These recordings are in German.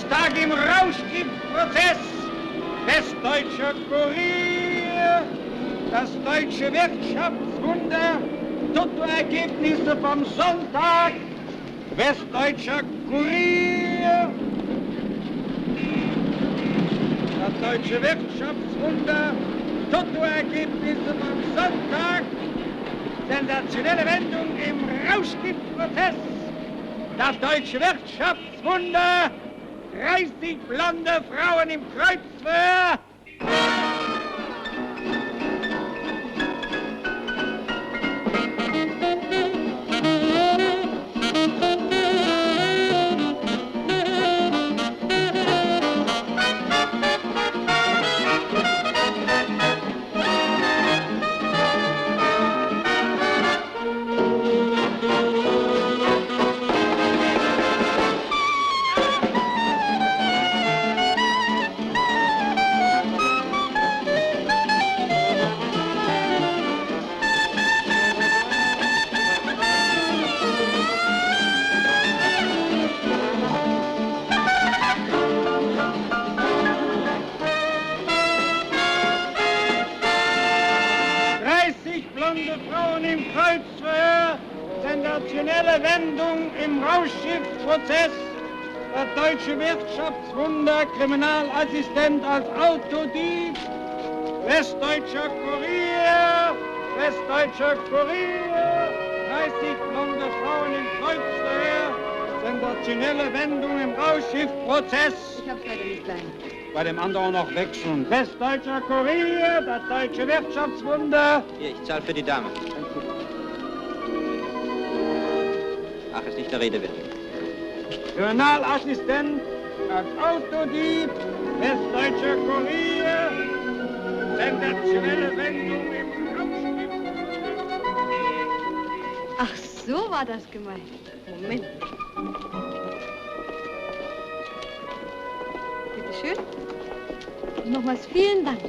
Tag im Rauschgiftprozess. Westdeutscher Kurier, das deutsche Wirtschaftswunder, Toto-Ergebnisse vom Sonntag. Westdeutscher Kurier, das deutsche Wirtschaftswunder, Toto-Ergebnisse vom Sonntag. Sensationelle Wendung im Rauschgiftprozess. Das deutsche Wirtschaftswunder. 30 blonde Frauen im Kreuzverhör. Sensationelle Wendung im Rauschgiftprozess. Das deutsche Wirtschaftswunder, Kriminalassistent als Autodieb. Westdeutscher Kurier, Westdeutscher Kurier. 30 blonde Frauen im Kreuzverhör. Sensationelle Wendung im Rauschgiftprozess. Ich hab's leider nicht klein. Bei dem anderen noch wechseln. Westdeutscher Kurier, das deutsche Wirtschaftswunder. Hier, ich zahle für die Dame. Ach, ist nicht der Rede wert. Kriminalassistent als Autodieb, Westdeutscher Kurier, sensationelle Wendung im Rauschgift. Ach, so war das gemeint. Moment. Bitte schön. Und nochmals vielen Dank.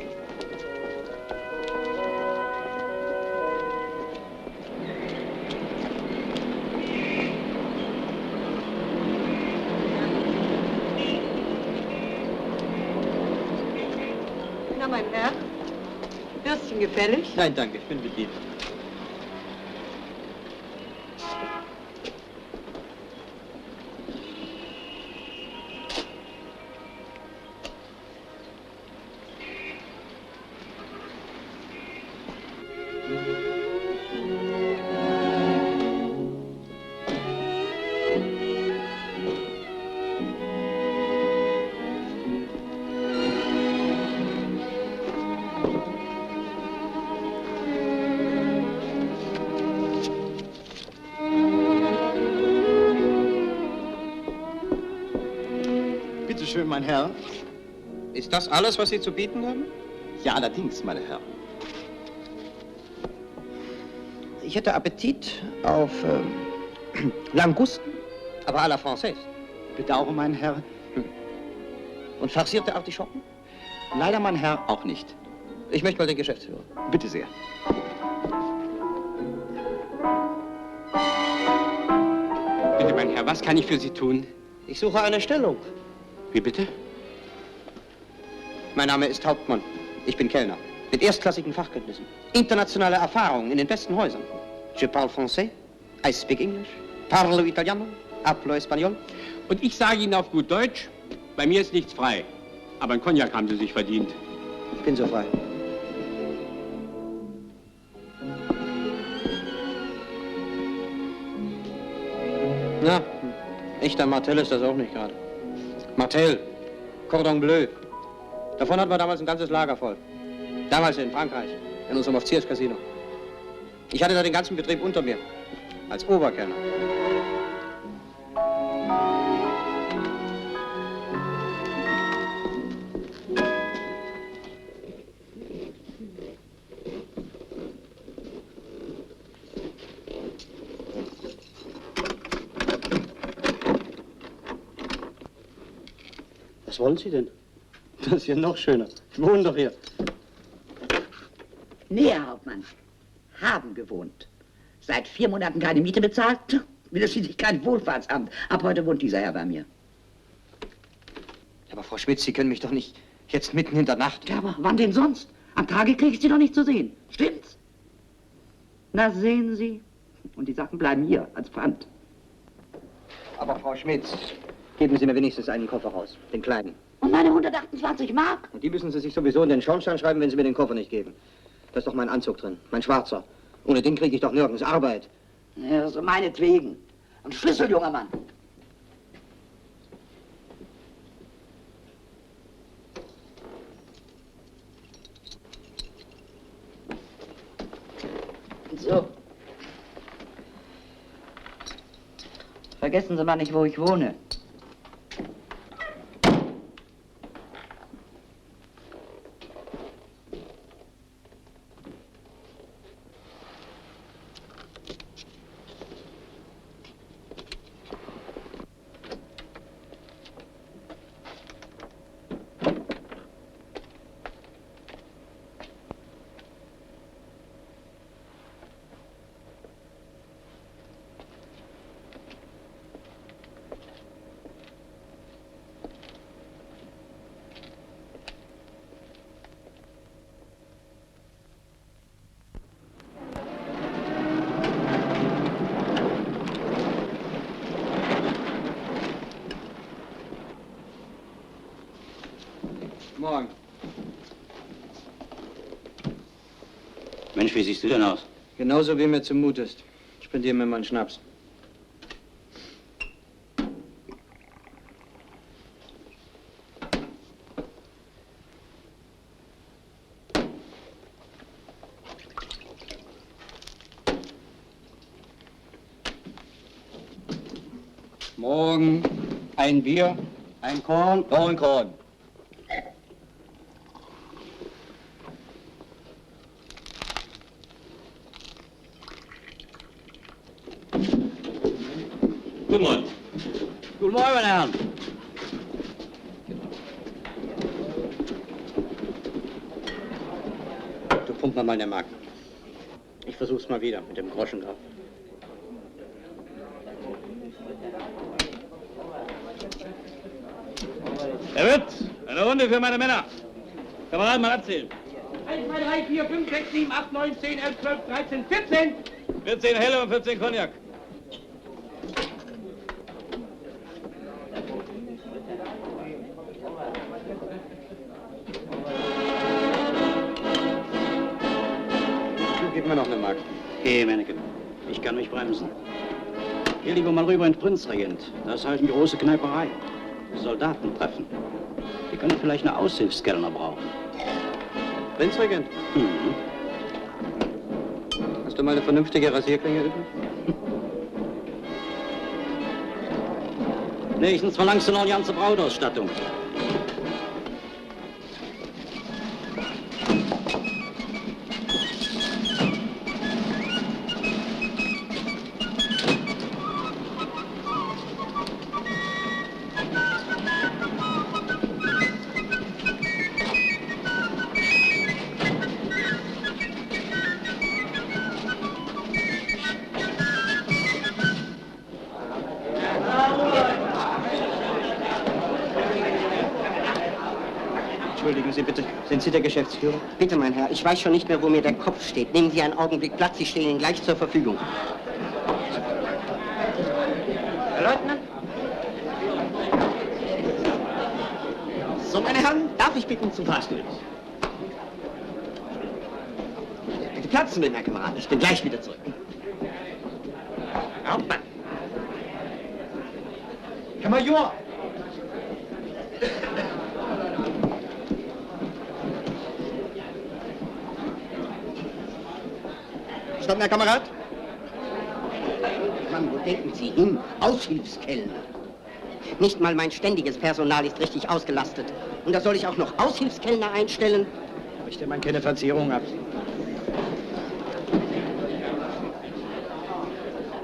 Na, mein Herr, Würstchen gefällig? Nein, danke, ich bin bedient. Bitte schön, mein Herr. Ist das alles, was Sie zu bieten haben? Ja, allerdings, meine Herren. Ich hätte Appetit auf Langusten, aber à la Française. Bedauere, mein Herr. Und farcierte Artischocken? Leider, mein Herr, auch nicht. Ich möchte mal den Geschäftsführer. Bitte sehr. Bitte, mein Herr, was kann ich für Sie tun? Ich suche eine Stellung. Wie bitte? Mein Name ist Hauptmann. Ich bin Kellner. Mit erstklassigen Fachkenntnissen. Internationale Erfahrung in den besten Häusern. Je parle français. I speak English. Parlo italiano. Hablo español. Und ich sage Ihnen auf gut Deutsch, bei mir ist nichts frei. Aber ein Cognac haben Sie sich verdient. Ich bin so frei. Na, echter Martell ist das auch nicht gerade. Martell, Cordon Bleu. Davon hatten wir damals ein ganzes Lager voll. Damals in Frankreich, in unserem Offizierscasino. Ich hatte da den ganzen Betrieb unter mir, als Oberkellner. Was wollen Sie denn? Das ist ja noch schöner. Ich wohne doch hier. Nee, Herr Hauptmann. Haben gewohnt. Seit 4 Monaten keine Miete bezahlt. Will das schließlich kein Wohlfahrtsamt. Ab heute wohnt dieser Herr bei mir. Aber Frau Schmitz, Sie können mich doch nicht jetzt mitten in der Nacht... Ja, aber wann denn sonst? Am Tage kriege ich Sie doch nicht zu sehen. Stimmt's? Na, sehen Sie. Und die Sachen bleiben hier als Pfand. Aber Frau Schmitz, geben Sie mir wenigstens einen Koffer raus, den kleinen. Und meine 128 Mark? Und die müssen Sie sich sowieso in den Schornstein schreiben, wenn Sie mir den Koffer nicht geben. Da ist doch mein Anzug drin, mein schwarzer. Ohne den kriege ich doch nirgends Arbeit. Ja, so meinetwegen. Ein Schlüssel, junger Mann. So. Vergessen Sie mal nicht, wo ich wohne. Morgen. Mensch, wie siehst du denn aus? Genauso wie mir zumut ist. Spendiere mir mal einen Schnaps. Morgen ein Bier, Ein Korn, noch ein Korn. Guten Morgen. Guten Morgen, meine Herren. Du pump mal eine Mark. Ich versuch's mal wieder mit dem Groschengrab. Er wird eine Runde für meine Männer. Kameraden, mal abzählen. 1, 2, 3, 4, 5, 6, 7, 8, 9, 10, 11, 12, 13, 14. 14 Helle und 14 Cognac. Du, gib mir noch eine Mark. Hey, Manneken, ich kann mich bremsen. Geh lieber mal rüber ins Prinzregent. Da ist halt eine große Kneiperei. Soldaten treffen. Die können vielleicht eine Aushilfskellner brauchen. Prinzregent, Mhm. hast du mal eine vernünftige Rasierklinge übrig? Nächstens verlangst du noch eine ganze Brautausstattung. Entschuldigen Sie bitte, sind Sie der Geschäftsführer? Bitte, mein Herr, ich weiß schon nicht mehr, wo mir der Kopf steht. Nehmen Sie einen Augenblick Platz, ich stehe Ihnen gleich zur Verfügung. Herr Leutnant? So, meine Herren, darf ich bitten zum Fahrstuhl? Bitte Platz nehmen, Herr Kamerad, ich bin gleich wieder zurück. Hauptmann! Herr Major! Stopp, Herr Kamerad. Mann, wo denken Sie hin? Aushilfskellner. Nicht mal mein ständiges Personal ist richtig ausgelastet. Und da soll ich auch noch Aushilfskellner einstellen? Richte man keine Verzierung ab.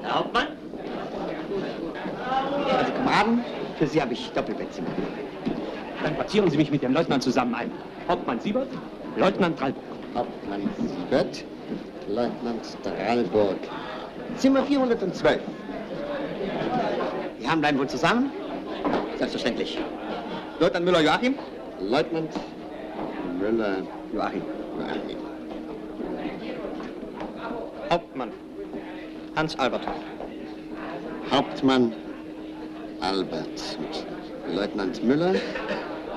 Herr Hauptmann? Also, Kameraden, für Sie habe ich Doppelbettzimmer. Dann platzieren Sie mich mit dem Leutnant zusammen ein. Hauptmann Siebert, Leutnant Drallburg. Hauptmann Siebert, Leutnant Drallburg. Zimmer 412. Die Herren bleiben wohl zusammen? Selbstverständlich. Leutnant Müller-Joachim? Leutnant Müller Joachim. Joachim. Hauptmann Hans Albert. Hauptmann Albert mit Leutnant Müller.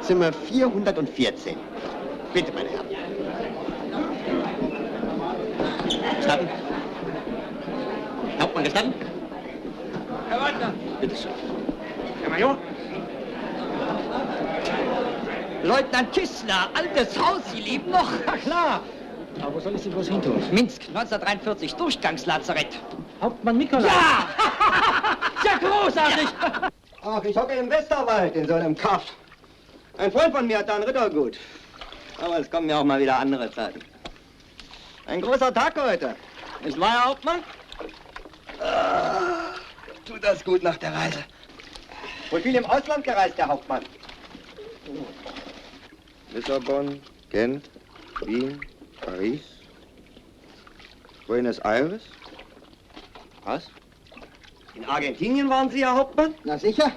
Zimmer 414. Bitte, meine Herren. Gestatten? Hauptmann, gestatten? Herr Leutnant! Bitte schön. Herr Major! Leutnant Kistler, altes Haus, Sie leben noch? Na klar. Aber wo soll ich Sie bloß hin tun? Minsk, 1943, Durchgangslazarett. Hauptmann Nikolai. Ja! Ja, großartig! Ach, ich hocke im Westerwald in so einem Kaff. Ein Freund von mir hat da ein Rittergut. Aber es kommen ja auch mal wieder andere Zeiten. Ein großer Tag heute. Nicht wahr, Herr Hauptmann? Tut das gut nach der Reise. Wohl viel im Ausland gereist, der Hauptmann. Lissabon, Gent, Wien, Paris, Buenos Aires. Was? In Argentinien waren Sie, Herr Hauptmann? Na sicher.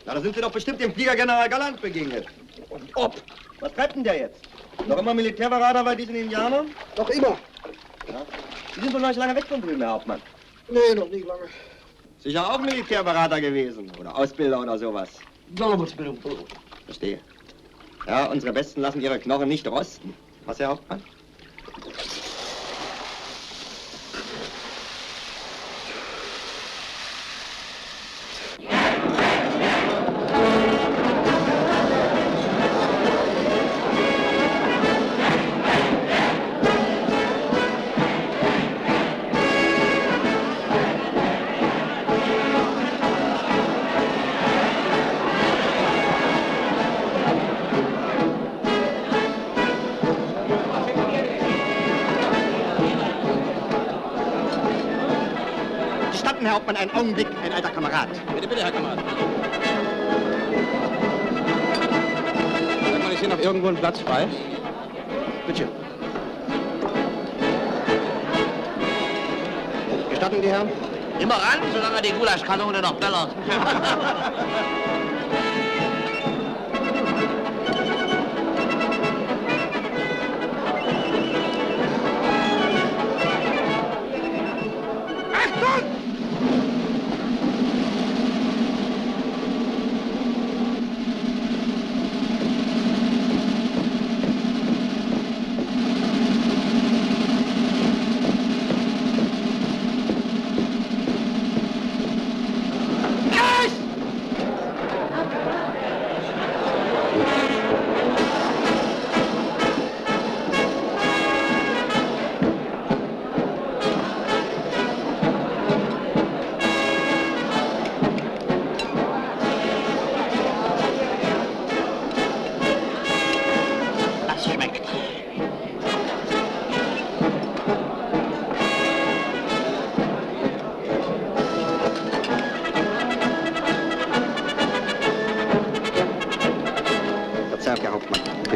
Na, da sind Sie doch bestimmt dem Flieger General Galland begegnet. Und ob? Was treibt denn der jetzt? Noch immer Militärberater bei diesen Indianern? Noch immer. Ja. Sie sind wohl noch nicht lange weg von drüben, Herr Hauptmann. Nee, noch nicht lange. Sicher auch Militärberater gewesen. Oder Ausbilder oder sowas. Ausbildung. Verstehe. Ja, unsere Besten lassen ihre Knochen nicht rosten. Was, Herr Hauptmann? Herr Hauptmann, einen Augenblick, ein alter Kamerad. Bitte, bitte, Herr Kamerad. Sag mal, ist hier noch irgendwo ein Platz frei? Bitte schön. Gestatten die Herren? Immer ran, solange die Gulaschkanone noch bellert.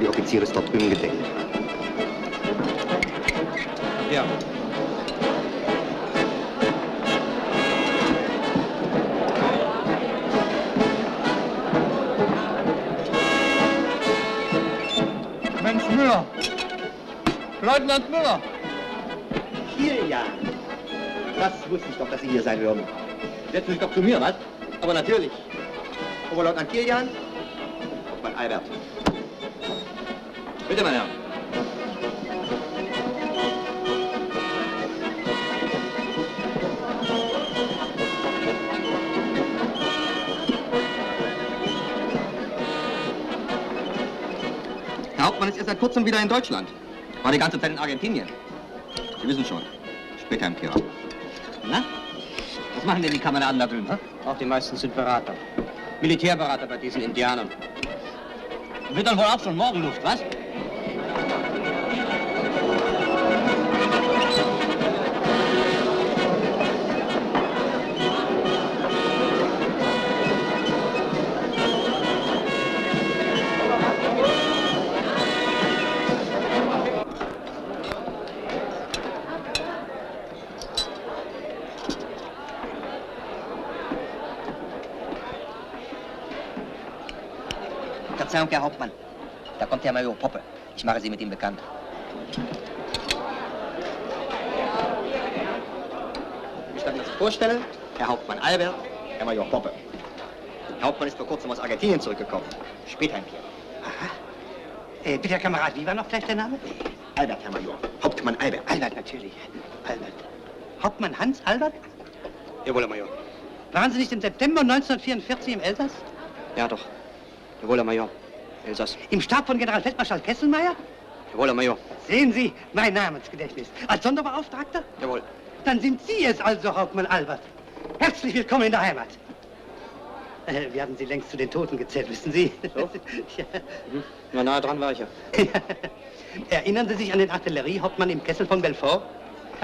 Offizier ist dort ungedenkt. Ja. Mensch Müller! Leutnant Müller! Kilian! Das wusste ich doch, dass Sie hier sein würden. Setzen Sie sich doch zu mir, was? Aber natürlich. Oberleutnant Kilian, Hauptmann Albert. Bitte, meine Herren. Herr Hauptmann ist erst seit kurzem wieder in Deutschland. War die ganze Zeit in Argentinien. Sie wissen schon, Spätheimkehrer. Na? Was machen denn die Kameraden da drüben? Auch die meisten sind Berater. Militärberater bei diesen Indianern. Wird dann wohl auch schon Morgenluft, was? Verzeihung, Herr Hauptmann. Da kommt Herr Major Poppe. Ich mache Sie mit ihm bekannt. Ich darf Ihnen vorstellen, Herr Hauptmann Albert, Herr Major Poppe. Der Hauptmann ist vor kurzem aus Argentinien zurückgekommen. Spätheimkehr. Aha. Bitte, Herr Kamerad, wie war noch gleich der Name? Albert, Herr Major. Hauptmann Albert. Albert, natürlich. Albert. Hauptmann Hans Albert? Jawohl, Herr Major. Waren Sie nicht im September 1944 im Elsass? Ja, doch. Jawohl, Herr Major. Elsass. Im Stab von Generalfeldmarschall Kesselmeier? Jawohl, Herr Major. Sehen Sie, mein Namensgedächtnis. Als Sonderbeauftragter? Jawohl. Dann sind Sie es also, Hauptmann Albert. Herzlich willkommen in der Heimat. Wir hatten Sie längst zu den Toten gezählt, wissen Sie? So? Ja. Na, nahe dran war ich ja. Erinnern Sie sich an den Artilleriehauptmann im Kessel von Belfort?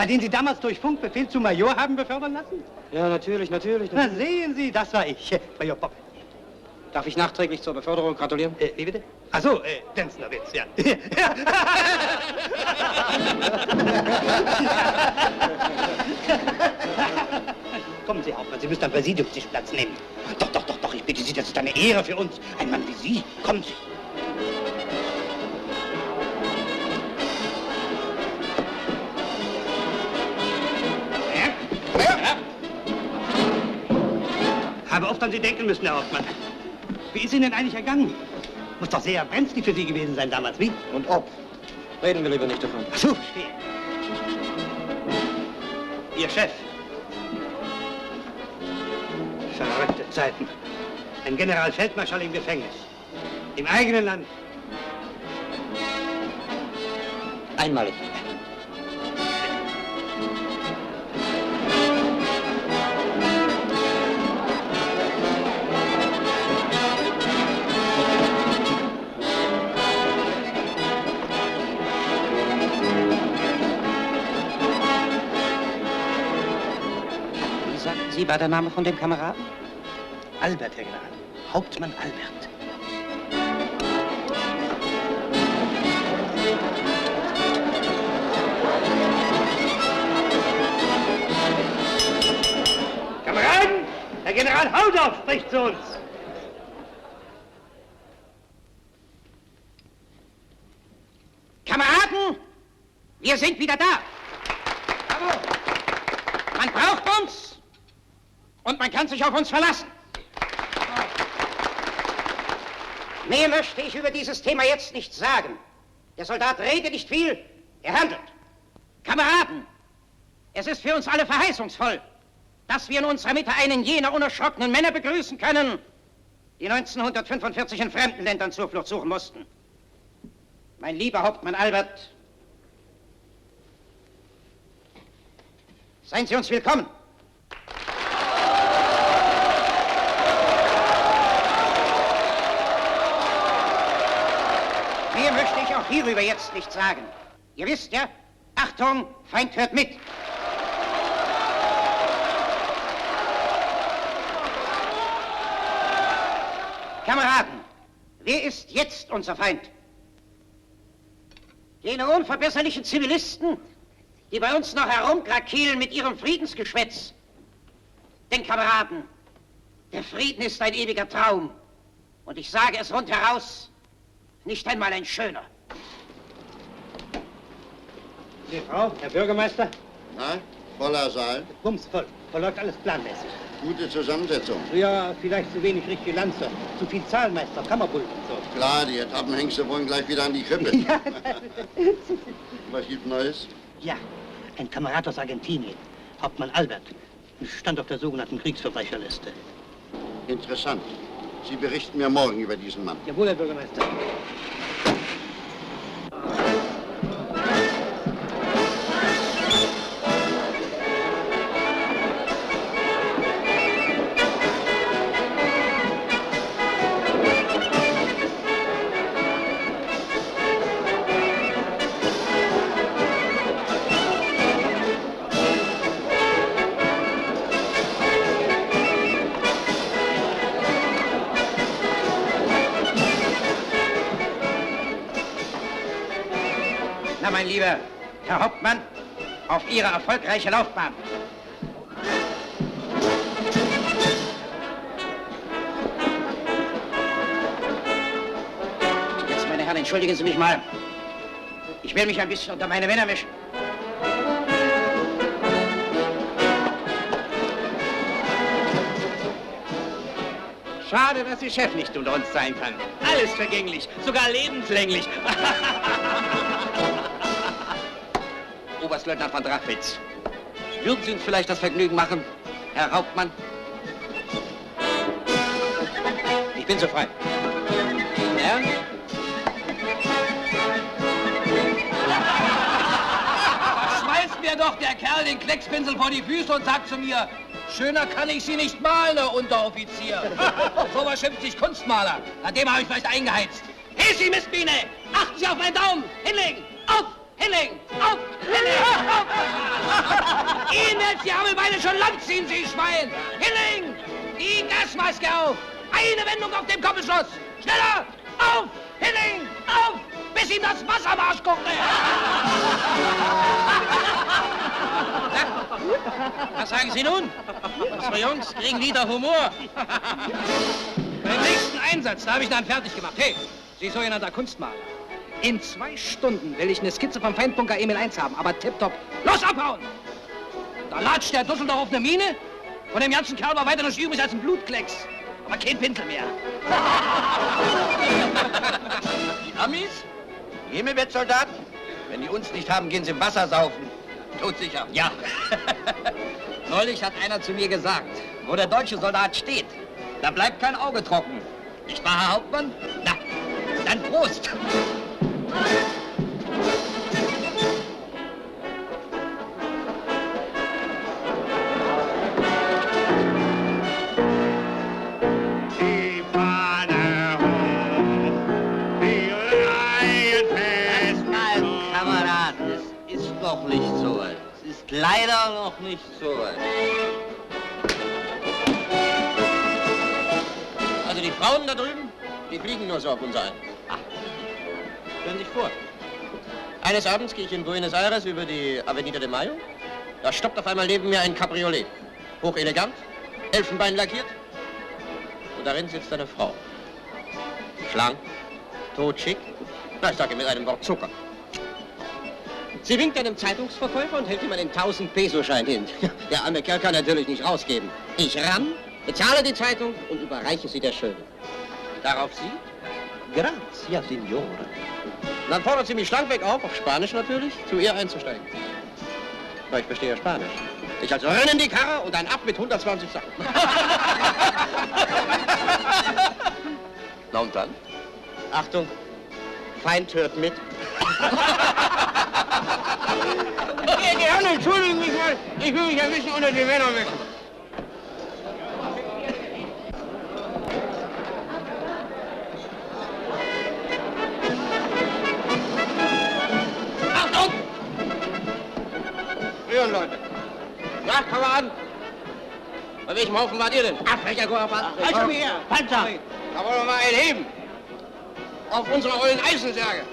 Den Sie damals durch Funkbefehl zum Major haben befördern lassen? Ja, natürlich. Na, sehen Sie, das war ich, Major Poppe. Darf ich nachträglich zur Beförderung gratulieren? Wie bitte? Ach so, Denznerwitz, ja. Kommen Sie, Hauptmann, Sie müssen am Präsidiumstisch Platz nehmen. Doch, ich bitte Sie, das ist eine Ehre für uns. Ein Mann wie Sie. Kommen Sie. Habe oft an Sie denken müssen, Herr Hauptmann. Wie ist Ihnen denn eigentlich ergangen? Muss doch sehr brenzlig für Sie gewesen sein damals, wie? Und ob? Reden wir lieber nicht davon. Ach so, verstehe. Ihr Chef. Verrückte Zeiten. Ein Generalfeldmarschall im Gefängnis. Im eigenen Land. Einmalig. Wie war der Name von dem Kameraden? Albert, Herr General. Hauptmann Albert. Kameraden! Herr General Haudorf spricht zu uns. Kameraden, wir sind wieder da. Bravo. Man braucht uns. Und man kann sich auf uns verlassen. Mehr möchte ich über dieses Thema jetzt nicht sagen. Der Soldat redet nicht viel, er handelt. Kameraden, es ist für uns alle verheißungsvoll, dass wir in unserer Mitte einen jener unerschrockenen Männer begrüßen können, die 1945 in fremden Ländern Zuflucht suchen mussten. Mein lieber Hauptmann Albert, seien Sie uns willkommen. Mehr möchte ich auch hierüber jetzt nicht sagen. Ihr wisst ja, Achtung, Feind hört mit. Kameraden, wer ist jetzt unser Feind? Jene unverbesserlichen Zivilisten, die bei uns noch herumkrakeelen mit ihrem Friedensgeschwätz. Denn Kameraden, der Frieden ist ein ewiger Traum. Und ich sage es rundheraus, nicht einmal ein schöner. Die Frau, Herr Bürgermeister? Na, voller Saal? Bumsvoll. Verläuft alles planmäßig. Gute Zusammensetzung. Ja, vielleicht zu wenig richtige Lanzer. Zu viel Zahlmeister, Kammerbullen und so. Klar, die Etappenhengste wollen gleich wieder an die Krippe. Ja, Was gibt Neues? ja, ein Kamerad aus Argentinien, Hauptmann Albert, stand auf der sogenannten Kriegsverbrecherliste. Interessant. Sie berichten mir morgen über diesen Mann. Jawohl, Herr Bürgermeister. Na, mein lieber Herr Hauptmann, auf Ihre erfolgreiche Laufbahn. Entschuldigen Sie mich mal. Ich will mich ein bisschen unter meine Männer mischen. Schade, dass Ihr Chef nicht unter uns sein kann. Alles vergänglich, sogar lebenslänglich. Oberstleutnant von Drachwitz, würden Sie uns vielleicht das Vergnügen machen, Herr Hauptmann? Ich bin so frei. Ja? Schmeißt mir doch der Kerl den Kleckspinsel vor die Füße und sagt zu mir, schöner kann ich Sie nicht malen, Herr Unteroffizier. So was schimpft sich Kunstmaler. Na, dem habe ich vielleicht eingeheizt. Hey, Sie Mistbiene! Achten Sie auf meinen Daumen! Hinlegen! Auf! Hinlegen! Auf! Hinlegen! Auf! Ihnen jetzt die Hammelbeine schon lang ziehen, Sie Schwein! Hinlegen! Die Gasmaske auf! Eine Wendung auf dem Koppelschluss! Schneller! Auf! Hinlegen! Auf! Bis ihm das Wasser am Arsch guckt! Was sagen Sie nun? Unsere Jungs kriegen wieder Humor. Beim nächsten Einsatz, da habe ich dann fertig gemacht. Hey, Sie sogenannter Kunstmaler. In 2 Stunden will ich eine Skizze vom Feindbunker Emil 1 haben, aber tipptopp. Los, abhauen! Da latscht der Dussel doch auf eine Mine. Von dem ganzen Kerl war weiter noch übrig als ein Blutklecks. Aber kein Pinsel mehr. Die Amis? Die Himmelbettsoldaten? Wenn die uns nicht haben, gehen sie im Wasser saufen. Todsicher. Ja. Neulich hat einer zu mir gesagt, wo der deutsche Soldat steht, da bleibt kein Auge trocken. Nicht wahr, Herr Hauptmann? Na, dann Prost! Die Fahne hoch, die Reihen fest. Nein, Kameraden, es ist noch nicht so weit. Es ist leider noch nicht so weit. Also die Frauen da drüben, die fliegen nur so auf uns ein. Ach, stellen Sie sich vor. Eines Abends gehe ich in Buenos Aires über die Avenida de Mayo. Da stoppt auf einmal neben mir ein Cabriolet. Hochelegant, Elfenbein lackiert. Und darin sitzt eine Frau. Schlank, totschick. Na, ich sage mit einem Wort Zucker. Sie winkt einem Zeitungsverkäufer und hält ihm einen 1000-Peso-Schein hin. Der arme Kerl kann natürlich nicht rausgeben. Ich ran, bezahle die Zeitung und überreiche sie der Schönen. Darauf sie, grazie, Signore. Und dann fordert sie mich schlankweg auf Spanisch natürlich, zu ihr einzusteigen. Weil ich verstehe ja Spanisch. Ich also renn in die Karre und ein ab mit 120 Sachen. Na und dann? Achtung, Feind hört mit. Gerne, entschuldigen mich mal. Ich will mich ein bisschen unter die Männer mischen. Achtung! Hören, Leute. Ja, Kameraden. Bei welchem Haufen wart ihr denn? Ach, welcher Koraband? Halt schon her! Panzer! Da wollen wir mal einen heben. Auf unsere ollen Eisensärge.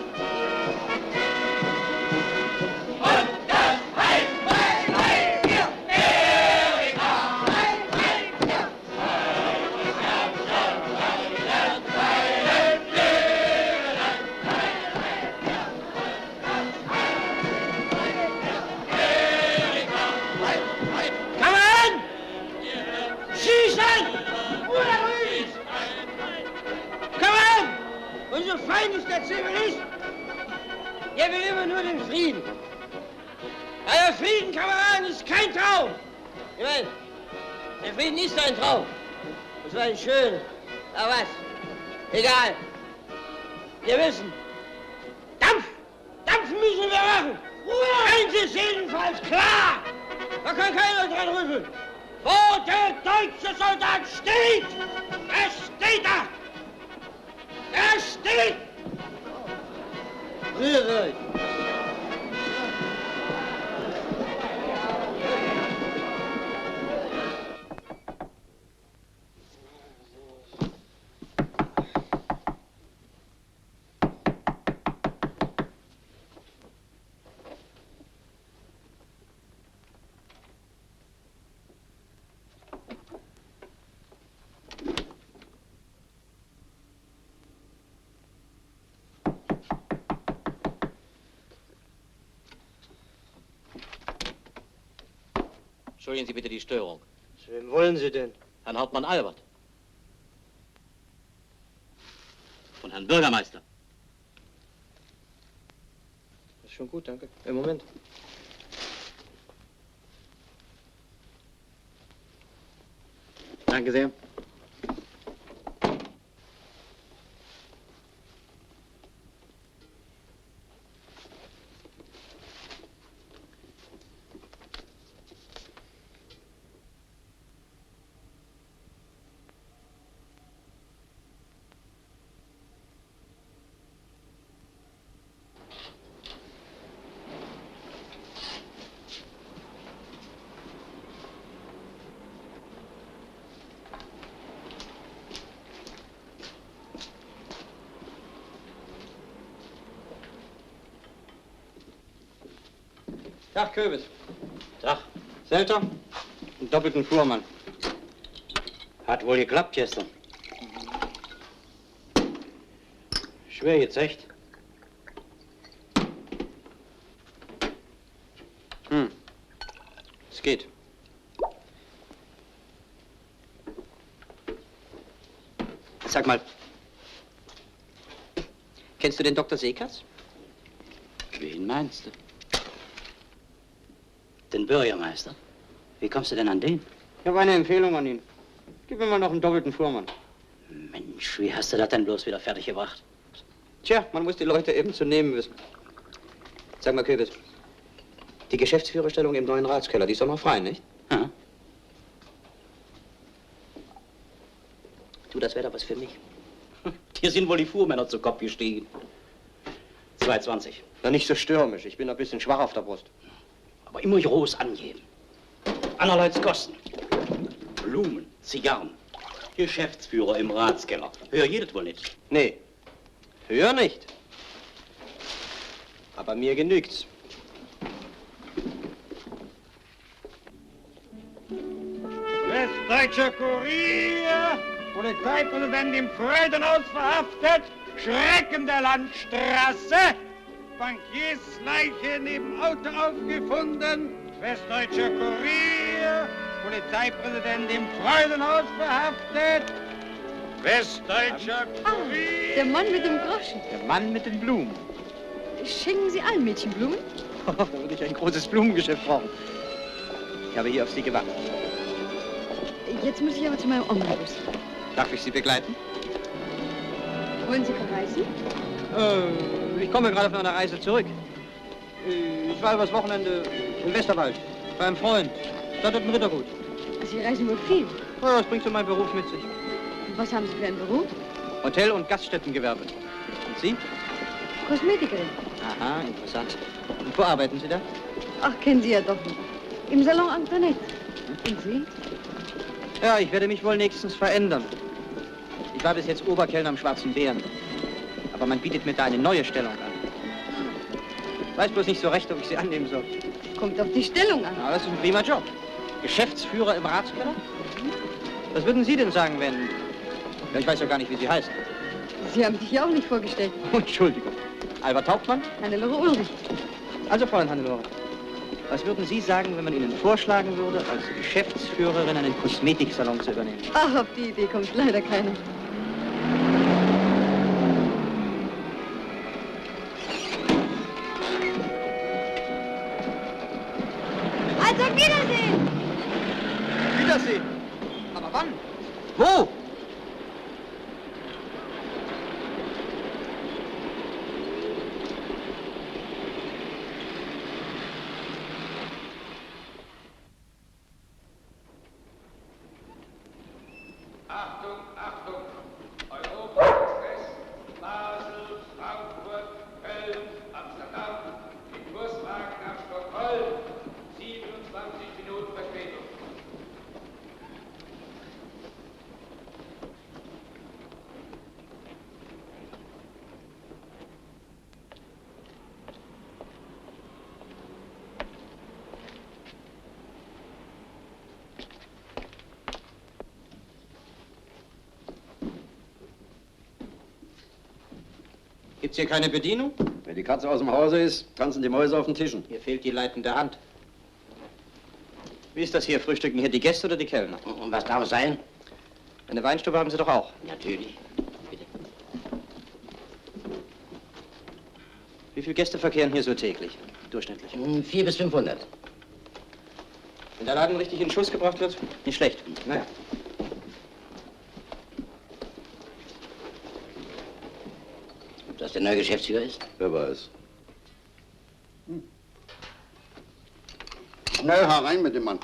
Unser Feind ist der Zivilist. Er will immer nur den Frieden. Aber der Frieden, Kameraden, ist kein Traum. Ich meine, der Frieden ist ein Traum. Das war nicht schön. Aber was? Egal. Wir wissen, Dampfen müssen wir machen. Eins ist jedenfalls klar. Da kann keiner dran rütteln. Wo der deutsche Soldat steht, da steht er. Er steht! Rührt euch! Entschuldigen Sie bitte die Störung. Zu wem wollen Sie denn? Herrn Hauptmann Albert. Von Herrn Bürgermeister. Das ist schon gut, danke. Im Moment. Danke sehr. Tag, Köbis. Tag. Selter, einen doppelten Fuhrmann. Hat wohl geklappt gestern. Schwer jetzt, echt? Es geht. Sag mal, kennst du den Dr. Seekers? Wen meinst du? Den Bürgermeister? Wie kommst du denn an den? Ich habe eine Empfehlung an ihn. Gib mir mal noch einen doppelten Fuhrmann. Mensch, wie hast du das denn bloß wieder fertig gebracht? Tja, man muss die Leute eben zu nehmen wissen. Sag mal, Köbis, die Geschäftsführerstellung im neuen Ratskeller, die ist doch noch frei, nicht? Ja. Du, das wäre doch was für mich. Dir sind wohl die Fuhrmänner zu Kopf gestiegen. 2,20. Na, nicht so stürmisch. Ich bin ein bisschen schwach auf der Brust. Aber immer groß angeben. Allerleits Kosten. Blumen, Zigarren. Geschäftsführer im Ratskeller. Hör jedes wohl nicht. Nee, höher nicht. Aber mir genügt's. Westdeutscher Kurier, Polizeipräsident im Freudenhaus verhaftet, Schrecken der Landstraße, Bankiers Leiche neben Auto aufgefunden, Westdeutscher Kurier, Polizeipräsident im Freudenhaus verhaftet, Westdeutscher Kurier. Der Mann mit dem Groschen. Der Mann mit den Blumen. Schenken Sie allen Mädchen Blumen? Da würde ich ein großes Blumengeschäft brauchen. Ich habe hier auf Sie gewartet. Jetzt muss ich aber zu meinem Omnibus. Darf ich Sie begleiten? Wollen Sie verreisen? Ich komme gerade von einer Reise zurück. Ich war übers Wochenende im Westerwald bei einem Freund. Da hat ein Rittergut. Sie reisen wohl viel. Ja, das bringt so mein Beruf mit sich. Und was haben Sie für einen Beruf? Hotel- und Gaststättengewerbe. Und Sie? Kosmetikerin. Aha, interessant. Und wo arbeiten Sie da? Ach, kennen Sie ja doch nicht. Im Salon Antoinette. Und Sie? Ja, ich werde mich wohl nächstens verändern. Ich war bis jetzt Oberkellner am Schwarzen Bären. Aber man bietet mir da eine neue Stellung an. Weiß bloß nicht so recht, ob ich sie annehmen soll. Kommt auf die Stellung an. Ja, das ist ein prima Job. Geschäftsführer im Ratskeller? Was würden Sie denn sagen, wenn... Ja, ich weiß ja gar nicht, wie Sie heißen. Sie haben sich ja auch nicht vorgestellt. Oh, Entschuldigung. Albert Hauptmann? Hannelore Ulrich. Also, Fräulein Hannelore, was würden Sie sagen, wenn man Ihnen vorschlagen würde, als Geschäftsführerin einen Kosmetiksalon zu übernehmen? Ach, auf die Idee kommt leider keiner. Also, Wiedersehen! Wiedersehen? Aber wann? Wo? Achtung, Achtung! Europa-Express, Basel, Frankfurt, Köln, Amsterdam, im Kurswagen nach Stockholm, 27 Minuten Verspätung. Gibt's hier keine Bedienung? Wenn die Katze aus dem Hause ist, tanzen die Mäuse auf den Tischen. Hier fehlt die leitende Hand. Wie ist das hier? Frühstücken hier die Gäste oder die Kellner? Und was darf es sein? Eine Weinstube haben Sie doch auch. Natürlich. Bitte. Wie viele Gäste verkehren hier so täglich? Durchschnittlich. 400 bis 500. Wenn der Laden richtig in Schuss gebracht wird, nicht schlecht. Naja. Ob das der neue Geschäftsführer ist? Wer weiß. Schnell herein mit dem Mann.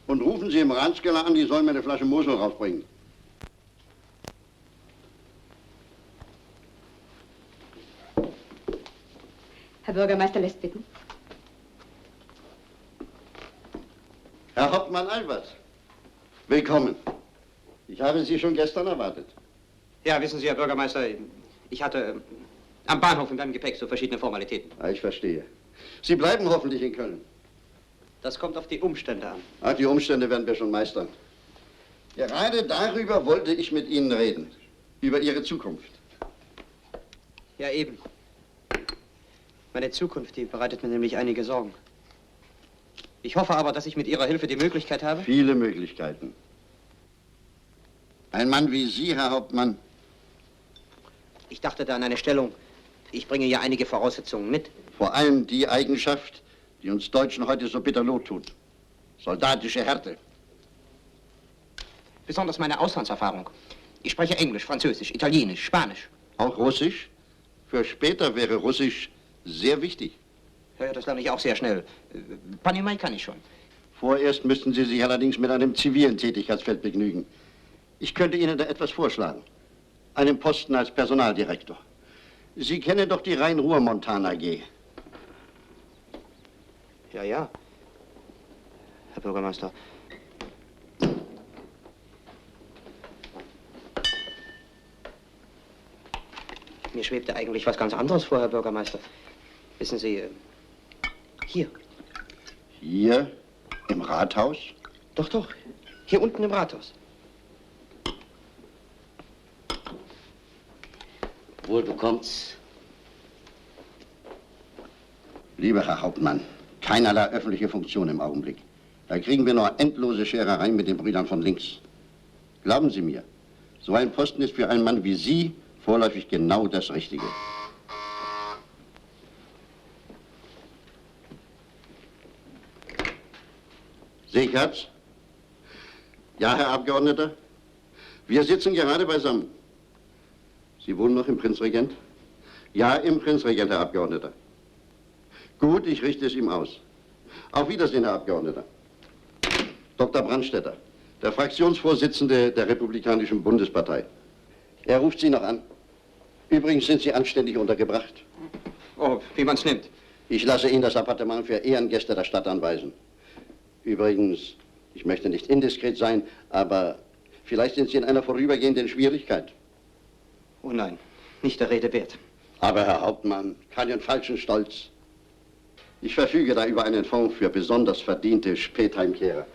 Und rufen Sie im Ratskeller an, die sollen mir eine Flasche Mosel rausbringen. Herr Bürgermeister lässt bitten. Herr Hauptmann Albert, willkommen. Ich habe Sie schon gestern erwartet. Ja, wissen Sie, Herr Bürgermeister, ich hatte am Bahnhof in meinem Gepäck so verschiedene Formalitäten. Ah, ich verstehe. Sie bleiben hoffentlich in Köln. Das kommt auf die Umstände an. Ach, die Umstände werden wir schon meistern. Gerade darüber wollte ich mit Ihnen reden. Über Ihre Zukunft. Ja, eben. Meine Zukunft, die bereitet mir nämlich einige Sorgen. Ich hoffe aber, dass ich mit Ihrer Hilfe die Möglichkeit habe. Viele Möglichkeiten. Ein Mann wie Sie, Herr Hauptmann. Ich dachte da an eine Stellung. Ich bringe ja einige Voraussetzungen mit. Vor allem die Eigenschaft, die uns Deutschen heute so bitter Not tut. Soldatische Härte. Besonders meine Auslandserfahrung. Ich spreche Englisch, Französisch, Italienisch, Spanisch. Auch Russisch? Für später wäre Russisch sehr wichtig. Ja, das lerne ich auch sehr schnell. Panimai kann ich schon. Vorerst müssten Sie sich allerdings mit einem zivilen Tätigkeitsfeld begnügen. Ich könnte Ihnen da etwas vorschlagen. Einen Posten als Personaldirektor. Sie kennen doch die Rhein-Ruhr-Montan AG. Ja, ja. Herr Bürgermeister. Mir schwebte eigentlich was ganz anderes vor, Herr Bürgermeister. Wissen Sie, hier. Hier? Im Rathaus? Doch, doch. Hier unten im Rathaus. Wohl bekommt's. Lieber Herr Hauptmann, keinerlei öffentliche Funktion im Augenblick. Da kriegen wir nur endlose Scherereien mit den Brüdern von links. Glauben Sie mir, so ein Posten ist für einen Mann wie Sie vorläufig genau das Richtige. Seekatz? Ja, Herr Abgeordneter? Wir sitzen gerade beisammen. Sie wohnen noch im Prinzregent? Ja, im Prinzregent, Herr Abgeordneter. Gut, ich richte es ihm aus. Auf Wiedersehen, Herr Abgeordneter. Dr. Brandstätter, der Fraktionsvorsitzende der Republikanischen Bundespartei. Er ruft Sie noch an. Übrigens sind Sie anständig untergebracht. Oh, wie man's nimmt. Ich lasse Ihnen das Appartement für Ehrengäste der Stadt anweisen. Übrigens, ich möchte nicht indiskret sein, aber vielleicht sind Sie in einer vorübergehenden Schwierigkeit. Oh nein, nicht der Rede wert. Aber Herr Hauptmann, keinen falschen Stolz. Ich verfüge da über einen Fonds für besonders verdiente Spätheimkehrer.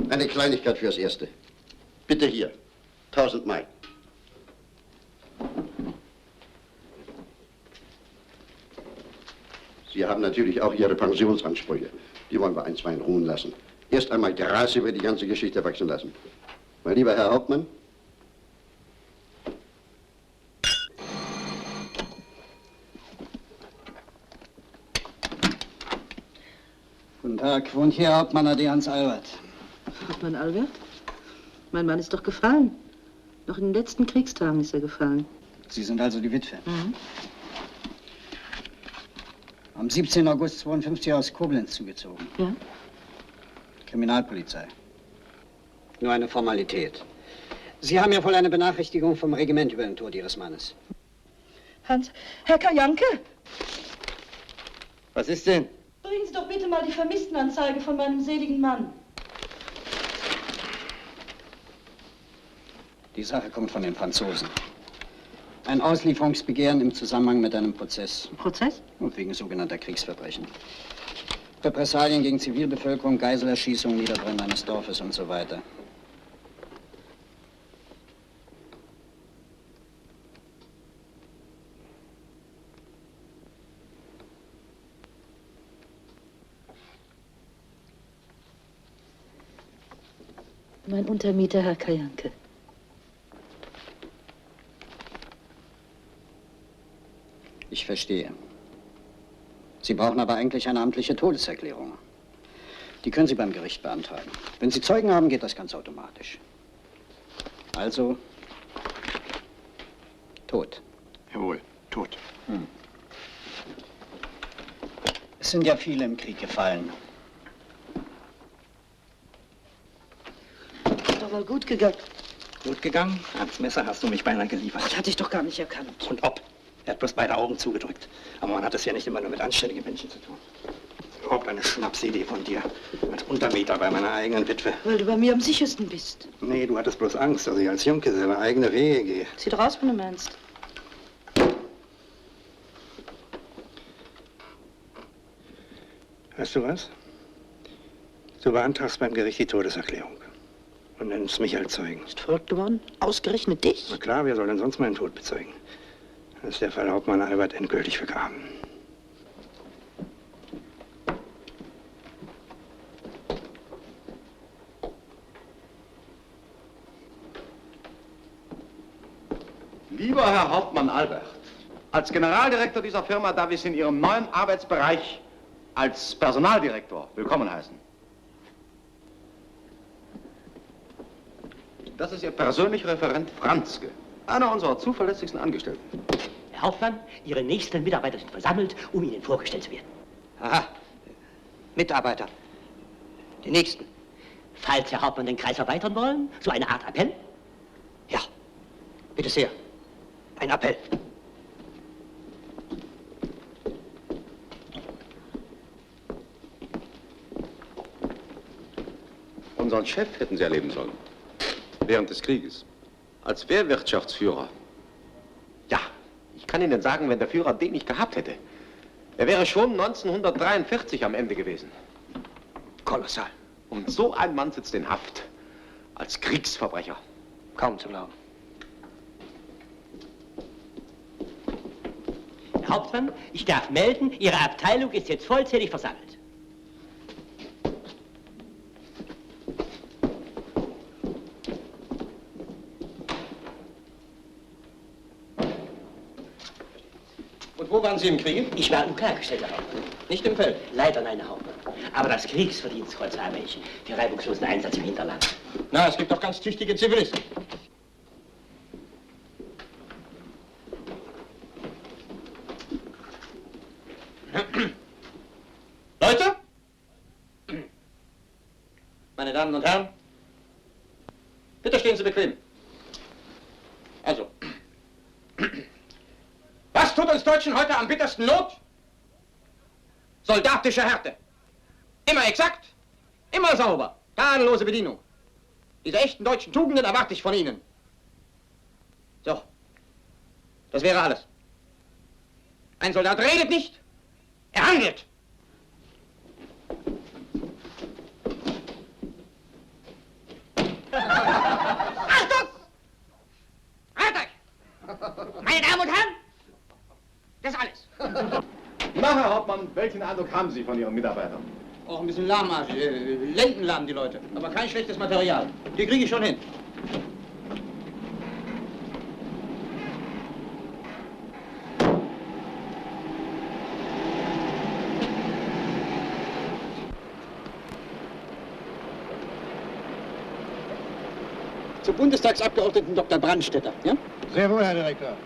Eine Kleinigkeit fürs Erste. Bitte hier, 1000 Mark. Sie haben natürlich auch Ihre Pensionsansprüche. Die wollen wir einstweilen ruhen lassen. Erst einmal Gras über die ganze Geschichte wachsen lassen. Mein lieber Herr Hauptmann. Guten Tag, wohnt hier Hauptmann AD Hans Albert. Hauptmann Albert? Mein Mann ist doch gefallen. Noch in den letzten Kriegstagen ist er gefallen. Sie sind also die Witwe. Mhm. Am 17. August 52 aus Koblenz zugezogen. Ja? Kriminalpolizei. Nur eine Formalität. Sie haben ja wohl eine Benachrichtigung vom Regiment über den Tod Ihres Mannes. Hans, Herr Kajanke, Was ist denn? bringen Sie doch bitte mal die Vermisstenanzeige von meinem seligen Mann. Die Sache kommt von den Franzosen. Ein Auslieferungsbegehren im Zusammenhang mit einem Prozess. Prozess? Und wegen sogenannter Kriegsverbrechen. Repressalien gegen Zivilbevölkerung, Geiselerschießung, Niederbrennen eines Dorfes und so weiter. Mein Untermieter, Herr Kajanke. Ich verstehe. Sie brauchen aber eigentlich eine amtliche Todeserklärung. Die können Sie beim Gericht beantragen. Wenn Sie Zeugen haben, geht das ganz automatisch. Also, tot. Jawohl, tot. Es sind ja viele im Krieg gefallen. Ist doch wohl gut gegangen. Gut gegangen? Ans Messer hast du mich beinahe geliefert. Ich hatte dich doch gar nicht erkannt. Und ob? Er hat bloß beide Augen zugedrückt. Aber man hat es ja nicht immer nur mit anständigen Menschen zu tun. Überhaupt eine Schnapsidee von dir. Als Untermieter bei meiner eigenen Witwe. Weil du bei mir am sichersten bist. Nee, du hattest bloß Angst, dass ich als Junggeselle eigene Wege gehe. Sieht raus, wenn du meinst. Weißt du was? Du beantragst beim Gericht die Todeserklärung. Und nennst mich als Zeugen. Ist verrückt geworden? Ausgerechnet dich? Na klar, wer soll denn sonst meinen Tod bezeugen? Dann ist der Fall Hauptmann Albert endgültig vergraben. Lieber Herr Hauptmann Albert, als Generaldirektor dieser Firma darf ich Sie in Ihrem neuen Arbeitsbereich als Personaldirektor willkommen heißen. Das ist Ihr persönlicher Referent Franzke, einer unserer zuverlässigsten Angestellten. Herr Hauptmann, Ihre nächsten Mitarbeiter sind versammelt, um Ihnen vorgestellt zu werden. Aha. Mitarbeiter. Die nächsten. Falls Herr Hauptmann den Kreis erweitern wollen, so eine Art Appell? Ja, bitte sehr. Ein Appell. Unseren Chef hätten Sie erleben sollen. Während des Krieges. Als Wehrwirtschaftsführer. Ja, ich kann Ihnen sagen, wenn der Führer den nicht gehabt hätte, er wäre schon 1943 am Ende gewesen. Kolossal. Und so ein Mann sitzt in Haft. Als Kriegsverbrecher. Kaum zu glauben. Herr Hauptmann, ich darf melden, Ihre Abteilung ist jetzt vollzählig versammelt. Und wo waren Sie im Kriege? Ich war Nukleargestellter Hauptmann. Nicht im Feld? Leider nein, Herr Hauptmann. Aber das Kriegsverdienstkreuz habe ich für reibungslosen Einsatz im Hinterland. Na, es gibt doch ganz tüchtige Zivilisten. Leute? Meine Damen und Herren, bitte stehen Sie bequem. Also, was tut uns Deutschen heute am bittersten Not? Soldatische Härte. Immer exakt, immer sauber, tadellose Bedienung. Diese echten deutschen Tugenden erwarte ich von Ihnen. So, das wäre alles. Ein Soldat redet nicht, er handelt. Achtung! Halt euch! Meine Damen und Herren, das ist alles. Na, Herr Hauptmann, welchen Eindruck haben Sie von Ihren Mitarbeitern? Auch ein bisschen lahmarschig, lendenlahm die Leute. Aber kein schlechtes Material. Die kriege ich schon hin. Zum Bundestagsabgeordneten Dr. Brandstätter, ja? Sehr wohl, Herr Direktor.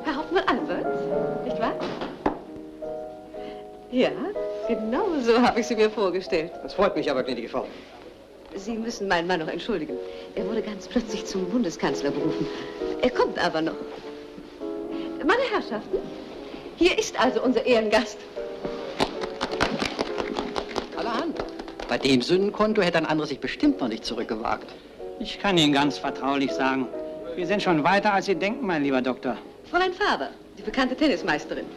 Herr Hauptmann Albert, nicht wahr? Ja, genau so habe ich Sie mir vorgestellt. Das freut mich aber, gnädige Frau. Sie müssen meinen Mann noch entschuldigen. Er wurde ganz plötzlich zum Bundeskanzler berufen. Er kommt aber noch. Meine Herrschaften, hier ist also unser Ehrengast. Allerhand. Bei dem Sündenkonto hätte ein anderer sich bestimmt noch nicht zurückgewagt. Ich kann Ihnen ganz vertraulich sagen, Wir sind schon weiter, als Sie denken, mein lieber Doktor. Fräulein Faber, die bekannte Tennismeisterin.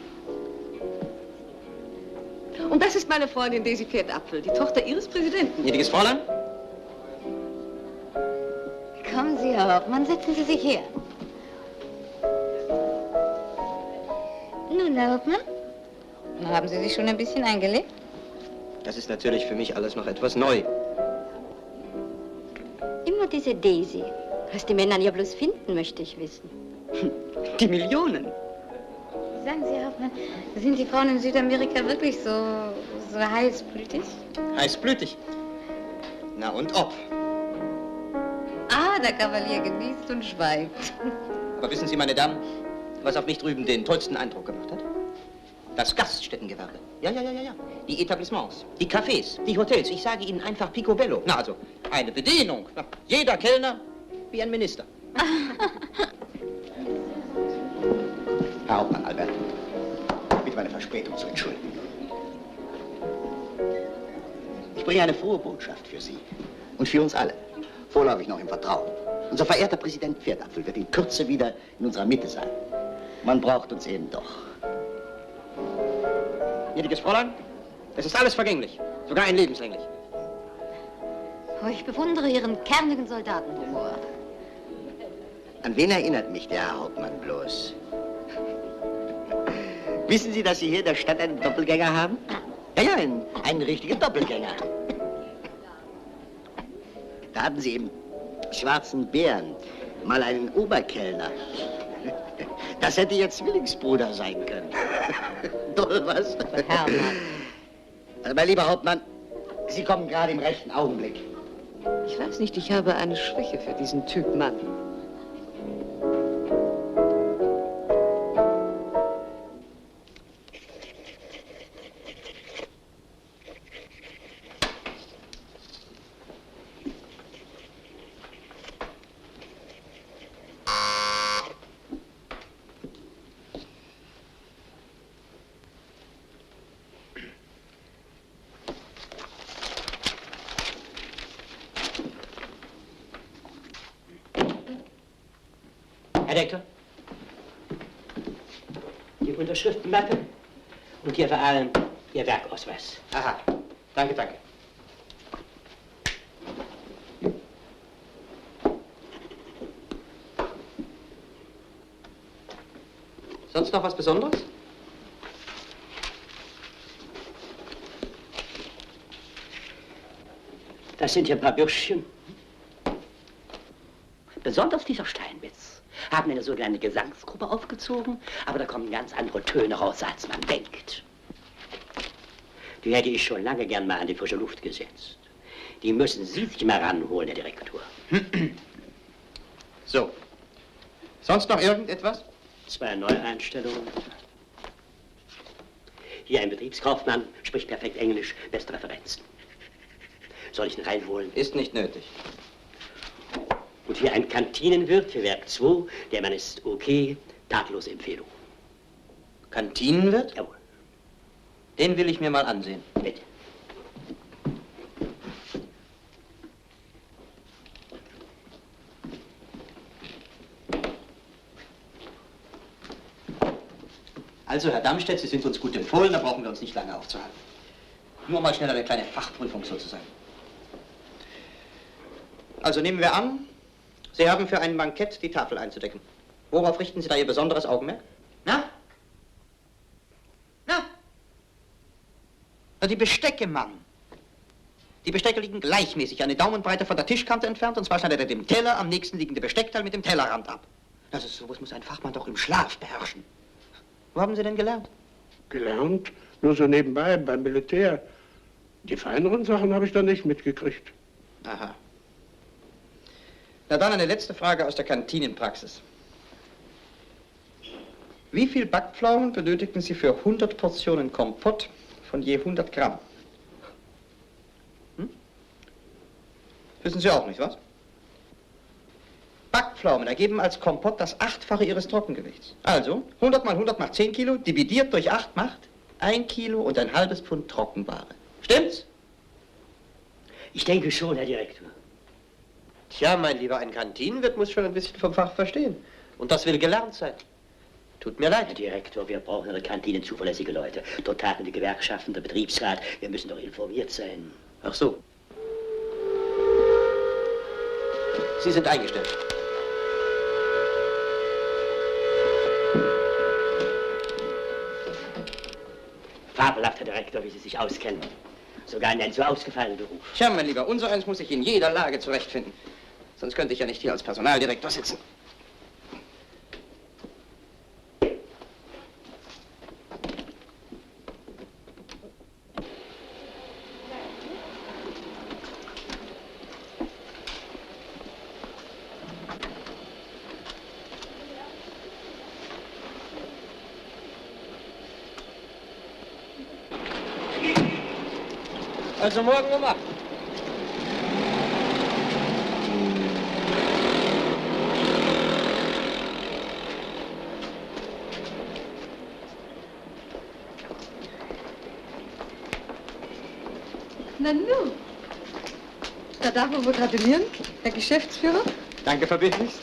Und das ist meine Freundin Daisy Apfel, die Tochter Ihres Präsidenten. Gnädiges Fräulein? Kommen Sie, Herr Hauptmann, setzen Sie sich her. Nun, Herr Hauptmann, haben Sie sich schon ein bisschen eingelebt? Das ist natürlich für mich alles noch etwas neu. Immer diese Daisy. Was die Männer an ihr bloß finden, möchte ich wissen. Die Millionen. Sagen Sie, Herr Hauptmann, sind die Frauen in Südamerika wirklich so heißblütig? Heißblütig. Na und ob. Ah, der Kavalier genießt und schweigt. Aber wissen Sie, meine Damen, was auf mich drüben den tollsten Eindruck gemacht hat? Das Gaststättengewerbe. Ja. Die Etablissements, die Cafés, die Hotels. Ich sage Ihnen einfach picobello. Na, also, eine Bedienung. Na, jeder Kellner wie ein Minister. Herr Hauptmann, Albert, bitte meine Verspätung zu entschuldigen. Ich bringe eine frohe Botschaft für Sie und für uns alle. Vorläufig noch im Vertrauen. Unser verehrter Präsident Pferdapfel wird in Kürze wieder in unserer Mitte sein. Man braucht uns eben doch. Gnädiges Fräulein, es ist alles vergänglich, sogar ein lebenslänglich. Oh, ich bewundere Ihren kernigen Soldatenhumor. An wen erinnert mich der Herr Hauptmann bloß? Wissen Sie, dass Sie hier in der Stadt einen Doppelgänger haben? Ja, einen richtigen Doppelgänger. Da hatten Sie im Schwarzen Bären mal einen Oberkellner. Das hätte Ihr Zwillingsbruder sein können. Toll, was? Hermann. Also, mein lieber Hauptmann, Sie kommen gerade im rechten Augenblick. Ich weiß nicht, ich habe eine Schwäche für diesen Typ Mann. Herr Direktor, die Unterschriftenmappe und hier vor allem Ihr Werkausweis. Aha, danke. Sonst noch was Besonderes? Das sind hier ein paar Bürschchen. Besonders dieser Steinmetz haben eine sogenannte Gesangsgruppe aufgezogen, aber da kommen ganz andere Töne raus, als man denkt. Die hätte ich schon lange gern mal an die frische Luft gesetzt. Die müssen Sie sich mal ranholen, Herr Direktor. So. Sonst noch irgendetwas? 2 Neueinstellungen. Hier ein Betriebskaufmann, spricht perfekt Englisch, beste Referenzen. Soll ich ihn reinholen? Ist nicht nötig. Und hier ein Kantinenwirt für Werk 2. Der Mann ist okay, tadellose Empfehlung. Kantinenwirt? Jawohl. Den will ich mir mal ansehen. Bitte. Also, Herr Darmstädt, Sie sind uns gut empfohlen, da brauchen wir uns nicht lange aufzuhalten. Nur mal schnell eine kleine Fachprüfung sozusagen. Also nehmen wir an, Sie haben für ein Bankett die Tafel einzudecken. Worauf richten Sie da Ihr besonderes Augenmerk? Na? Na, die Bestecke, Mann. Die Bestecke liegen gleichmäßig eine Daumenbreite von der Tischkante entfernt, und zwar schneidet er dem Teller am nächsten liegende Besteckteil mit dem Tellerrand ab. Also sowas muss ein Fachmann doch im Schlaf beherrschen. Wo haben Sie denn gelernt? Gelernt? Nur so nebenbei, beim Militär. Die feineren Sachen habe ich da nicht mitgekriegt. Aha. Na dann eine letzte Frage aus der Kantinenpraxis. Wie viel Backpflaumen benötigen Sie für 100 Portionen Kompott von je 100 Gramm? Wissen Sie auch nicht, was? Backpflaumen ergeben als Kompott das 8-fache Ihres Trockengewichts. Also 100 mal 100 macht 10 Kilo, dividiert durch 8 macht 1 Kilo und ein halbes Pfund Trockenware. Stimmt's? Ich denke schon, Herr Direktor. Tja, mein Lieber, ein Kantinenwirt muss schon ein bisschen vom Fach verstehen. Und das will gelernt sein. Tut mir leid. Herr Direktor, wir brauchen in der Kantine zuverlässige Leute. Dort tagen die Gewerkschaften, der Betriebsrat. Wir müssen doch informiert sein. Ach so. Sie sind eingestellt. Fabelhaft, Herr Direktor, wie Sie sich auskennen. Sogar in einem so ausgefallenen Beruf. Tja, mein Lieber, unser eins muss sich in jeder Lage zurechtfinden. Sonst könnte ich ja nicht hier als Personaldirektor sitzen. Also morgen um 8. Na nu. Da darf man wohl gratulieren, Herr Geschäftsführer. Danke verbindlichst.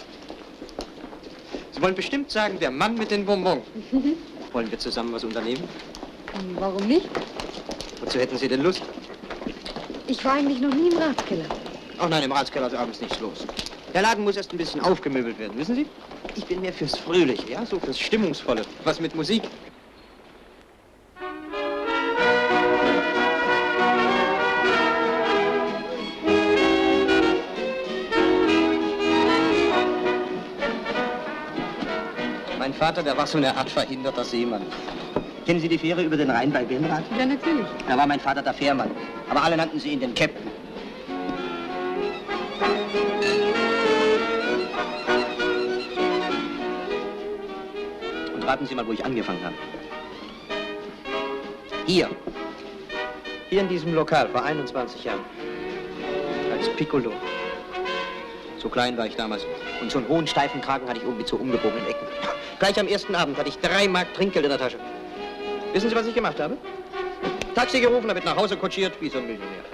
Sie wollen bestimmt sagen, der Mann mit den Bonbons. Wollen wir zusammen was unternehmen? Warum nicht? Wozu hätten Sie denn Lust? Ich war eigentlich noch nie im Ratskeller. Ach nein, im Ratskeller ist abends nichts los. Der Laden muss erst ein bisschen aufgemöbelt werden, wissen Sie? Ich bin mehr fürs Fröhliche, ja, so fürs Stimmungsvolle. Was mit Musik. Mein Vater, der war so eine Art verhinderter Seemann. Kennen Sie die Fähre über den Rhein bei Benrath? Ja, natürlich. Da war mein Vater der Fährmann. Aber alle nannten sie ihn den Captain. Und raten Sie mal, wo ich angefangen habe. Hier. Hier in diesem Lokal, vor 21 Jahren. Als Piccolo. So klein war ich damals. Und so einen hohen, steifen Kragen hatte ich oben mit so umgebogenen Ecken. Gleich am ersten Abend hatte ich 3 Mark Trinkgeld in der Tasche. Wissen Sie, was ich gemacht habe? Taxi gerufen, damit nach Hause kutschiert, wie so ein Millionär.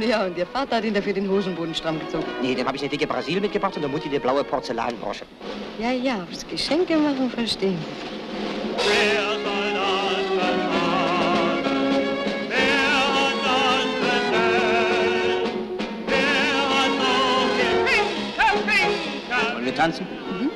Ja, und Ihr Vater hat ihn dafür den Hosenboden stramm gezogen. Nee, dem habe ich eine dicke Brasil mitgebracht und der Mutti eine blaue Porzellanbrosche. Ja, ja, aufs Geschenke machen verstehen. Wollen wir tanzen? Mhm.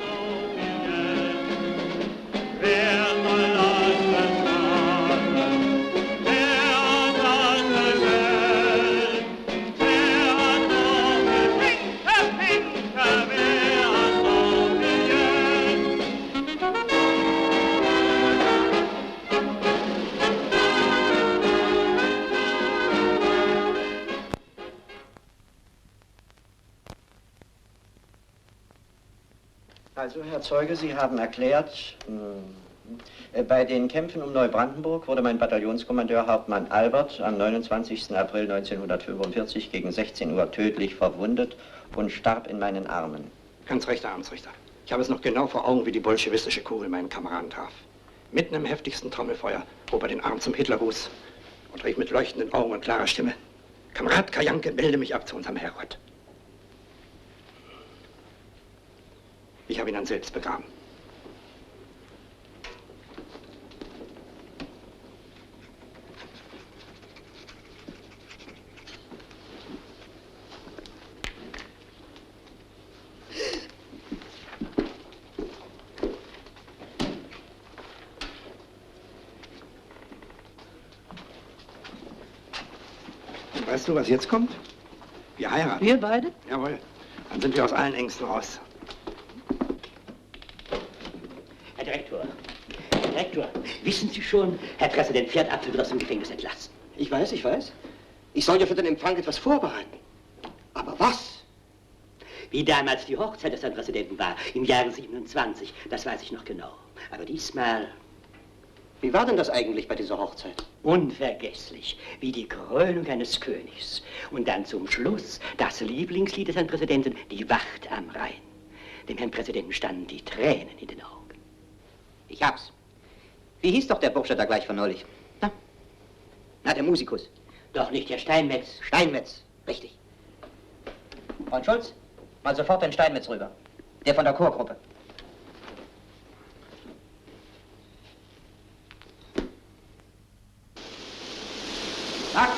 Also, Herr Zeuge, Sie haben erklärt, bei den Kämpfen um Neubrandenburg wurde mein Bataillonskommandeur Hauptmann Albert am 29. April 1945 gegen 16 Uhr tödlich verwundet und starb in meinen Armen. Ganz recht, Herr Amtsrichter. Ich habe es noch genau vor Augen, wie die bolschewistische Kugel meinen Kameraden traf. Mitten im heftigsten Trommelfeuer hob er den Arm zum Hitlergruß und rief mit leuchtenden Augen und klarer Stimme: Kamerad Kajanke, melde mich ab zu unserem Herrgott. Ich habe ihn dann selbst begraben. Und weißt du, was jetzt kommt? Wir heiraten. Wir beide? Jawohl. Dann sind wir aus allen Ängsten raus. Herr Direktor, Herr Direktor, wissen Sie schon, Herr Präsident Pferdapfel wird aus dem Gefängnis entlassen. Ich weiß, ich weiß. Ich soll ja für den Empfang etwas vorbereiten. Aber was? Wie damals die Hochzeit des Herrn Präsidenten war, im Jahre 27, das weiß ich noch genau. Aber diesmal... Wie war denn das eigentlich bei dieser Hochzeit? Unvergesslich, wie die Krönung eines Königs. Und dann zum Schluss das Lieblingslied des Herrn Präsidenten, die Wacht am Rhein. Dem Herrn Präsidenten standen die Tränen in den Augen. Ich hab's. Wie hieß doch der Bursche da gleich von neulich? Na, der Musikus. Doch nicht der Steinmetz. Steinmetz, richtig. Freund Schulz, mal sofort den Steinmetz rüber. Der von der Chorgruppe. Max,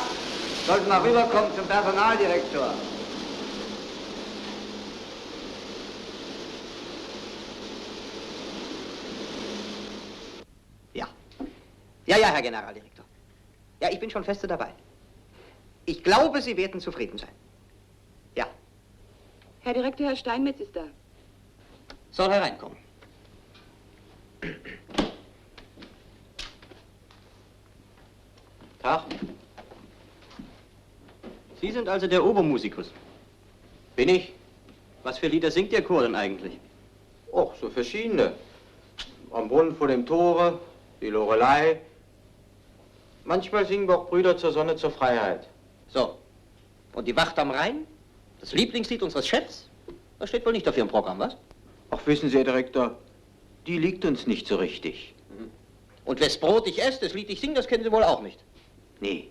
sollten mal rüberkommen zum Personaldirektor. Ja, Herr Generaldirektor. Ja, ich bin schon feste dabei. Ich glaube, Sie werden zufrieden sein. Ja. Herr Direktor, Herr Steinmetz ist da. Soll hereinkommen. Tag. Sie sind also der Obermusikus. Bin ich? Was für Lieder singt Ihr Chor denn eigentlich? Och, so verschiedene. Am Brunnen vor dem Tore, die Lorelei. Manchmal singen wir auch Brüder zur Sonne, zur Freiheit. So. Und die Wacht am Rhein? Das Lieblingslied unseres Chefs? Das steht wohl nicht auf Ihrem Programm, was? Ach, wissen Sie, Herr Direktor, die liegt uns nicht so richtig. Und wes Brot ich esse, das Lied ich singe, das kennen Sie wohl auch nicht. Nee,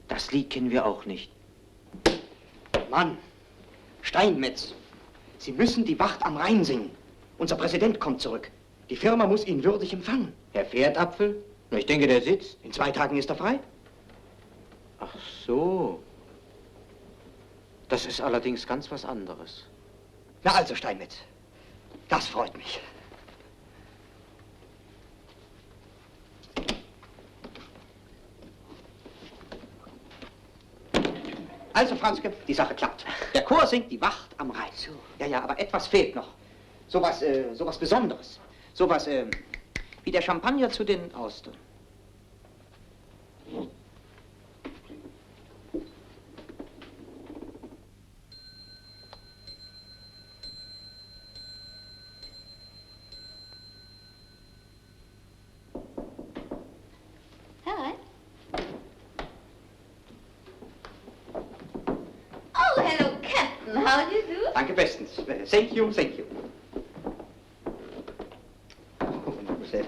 das Lied kennen wir auch nicht. Mann, Steinmetz, Sie müssen die Wacht am Rhein singen. Unser Präsident kommt zurück. Die Firma muss ihn würdig empfangen. Herr Pferdapfel? Na, ich denke, der sitzt. In 2 Tagen ist er frei. Ach so. Das ist allerdings ganz was anderes. Na also, Steinmetz, das freut mich. Also, Franzke, die Sache klappt. Der Chor singt die Wacht am Rhein. So. Ja, aber etwas fehlt noch. Sowas Besonderes. Sowas, wie der Champagner zu den Austern. Herein. Oh, hello, Captain. How do you do? Danke bestens. Thank you, thank you. Oh, Mademoiselle.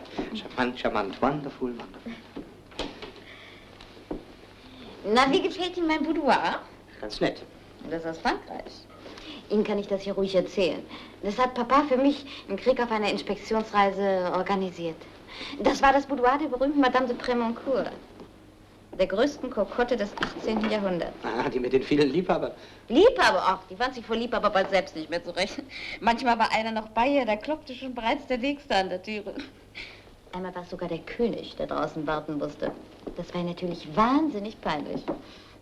Charmant, wonderful, wonderful. Na, wie gefällt Ihnen mein Boudoir? Ganz nett. Das ist aus Frankreich. Ihnen kann ich das hier ruhig erzählen. Das hat Papa für mich im Krieg auf einer Inspektionsreise organisiert. Das war das Boudoir der berühmten Madame de Prémoncourt. Der größten Kokotte des 18. Jahrhunderts. Ah, die mit den vielen Liebhabern. Liebhaber, ach, die fand sich vor Liebhaber bald selbst nicht mehr zurecht. Manchmal war einer noch bei ihr, da klopfte schon bereits der Nächste an der Türe. Einmal war es sogar der König, der draußen warten musste. Das war ihr natürlich wahnsinnig peinlich.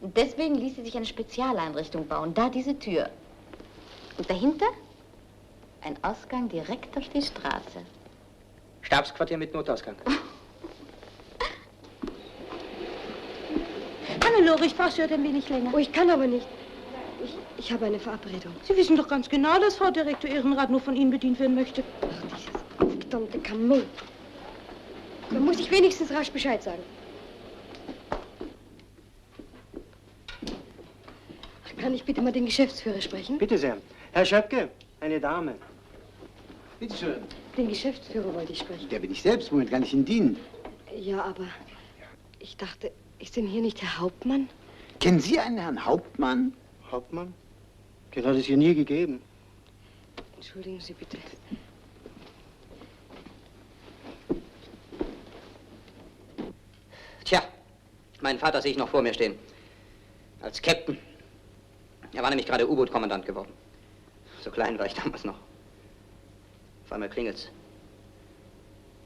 Und deswegen ließ sie sich eine Spezialeinrichtung bauen, da diese Tür. Und dahinter ein Ausgang direkt auf die Straße. Stabsquartier mit Notausgang. Hannelore, ich brauche heute ein wenig länger. Oh, ich kann aber nicht. Ich habe eine Verabredung. Sie wissen doch ganz genau, dass Frau Direktor Ehrenrat nur von Ihnen bedient werden möchte. Ach, dieses aufgedammte Kamel. Da muss ich wenigstens rasch Bescheid sagen. Ach, kann ich bitte mal den Geschäftsführer sprechen? Bitte sehr. Herr Schöpke, eine Dame. Bitte schön. Den Geschäftsführer wollte ich sprechen. Der bin ich selbst. Womit kann ich Ihnen dienen? Ja, aber ich dachte, ist denn hier nicht Herr Hauptmann? Kennen Sie einen Herrn Hauptmann? Hauptmann? Den hat es hier nie gegeben. Entschuldigen Sie bitte. Tja, meinen Vater sehe ich noch vor mir stehen. Als Captain. Er war nämlich gerade U-Boot-Kommandant geworden. So klein war ich damals noch. Auf einmal klingelt's.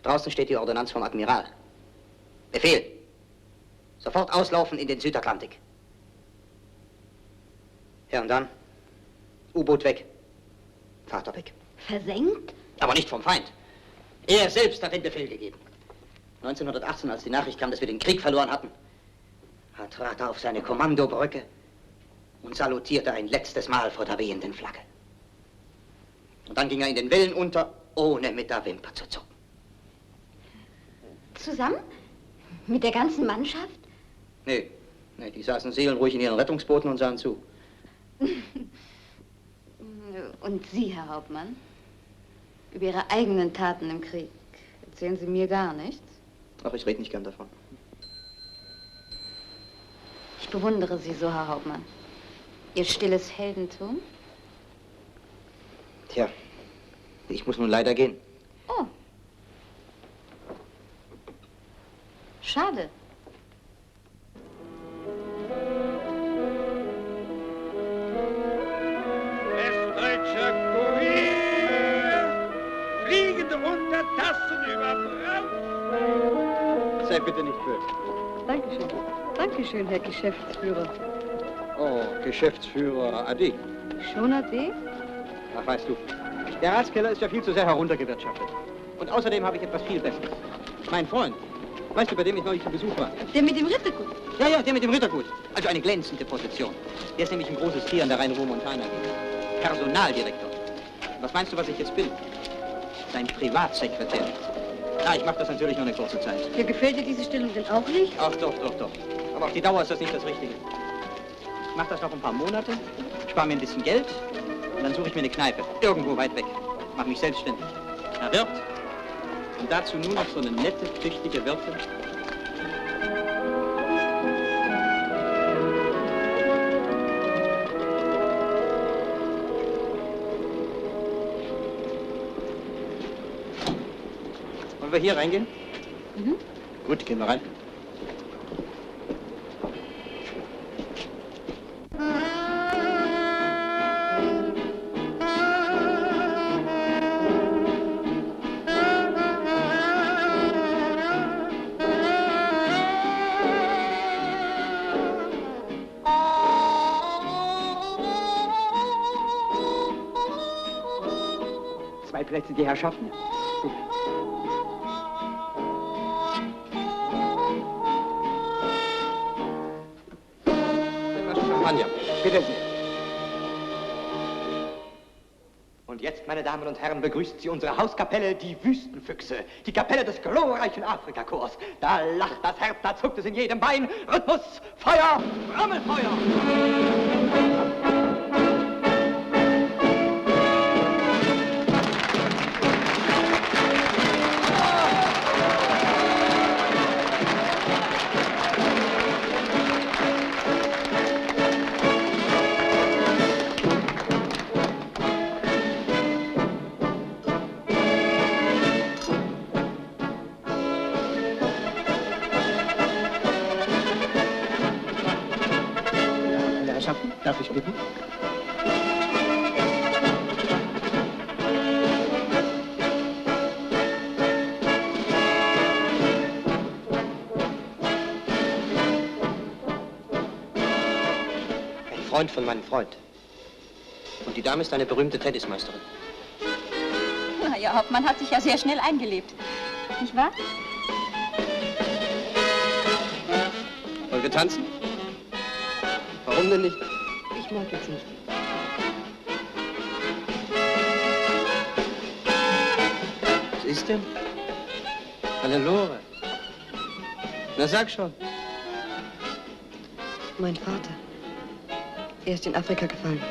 Draußen steht die Ordonnanz vom Admiral. Befehl. Sofort auslaufen in den Südatlantik. Ja, und dann? U-Boot weg. Vater weg. Versenkt? Aber nicht vom Feind. Er selbst hat den Befehl gegeben. 1918, als die Nachricht kam, dass wir den Krieg verloren hatten, trat er auf seine Kommandobrücke und salutierte ein letztes Mal vor der wehenden Flagge. Und dann ging er in den Wellen unter, ohne mit der Wimper zu zucken. Zusammen? Mit der ganzen Mannschaft? Nee, die saßen seelenruhig in ihren Rettungsbooten und sahen zu. Und Sie, Herr Hauptmann? Über Ihre eigenen Taten im Krieg erzählen Sie mir gar nichts? Ach, ich rede nicht gern davon. Ich bewundere Sie so, Herr Hauptmann. Ihr stilles Heldentum, Tja, ich muss nun leider gehen. Oh. Schade. Westdeutscher Kurier! Fliegende Untertassen über Frankfurt! Sei bitte nicht böse. Dankeschön. Dankeschön, Herr Geschäftsführer. Oh, Geschäftsführer Adi. Schon Ade? Ach, weißt du, der Ratskeller ist ja viel zu sehr heruntergewirtschaftet. Und außerdem habe ich etwas viel Besseres. Mein Freund, weißt du, bei dem ich neulich zu Besuch war? Der mit dem Rittergut? Ja, der mit dem Rittergut. Also eine glänzende Position. Der ist nämlich ein großes Tier an der Rhein-Ruhr-Montana. Personaldirektor. Was meinst du, was ich jetzt bin? Sein Privatsekretär. Ja, ich mache das natürlich nur eine kurze Zeit. Ja, gefällt dir diese Stellung denn auch nicht? Ach, doch. Aber auf die Dauer ist das nicht das Richtige. Ich mache das noch ein paar Monate, spare mir ein bisschen Geld und dann suche ich mir eine Kneipe. Irgendwo weit weg. Mach mich selbstständig. Herr Wirt. Und dazu nur noch so eine nette, tüchtige Wirtin. Wollen wir hier reingehen? Mhm. Gut, gehen wir rein. Zwei Plätze, die Herrschaften. Gut. Champagner. Bitte sehr. Und jetzt, meine Damen und Herren, begrüßt Sie unsere Hauskapelle, die Wüstenfüchse, die Kapelle des glorreichen Afrikachors. Da lacht das Herz, da zuckt es in jedem Bein. Rhythmus, Feuer, Rammelfeuer! Darf ich bitten? Ein Freund von meinem Freund. Und die Dame ist eine berühmte Tennismeisterin. Na ja, Hauptmann hat sich ja sehr schnell eingelebt. Nicht wahr? Wollen wir tanzen? Warum denn nicht? Ich mag jetzt nicht. Was ist denn? Hannelore. Na, sag schon. Mein Vater. Er ist in Afrika gefallen.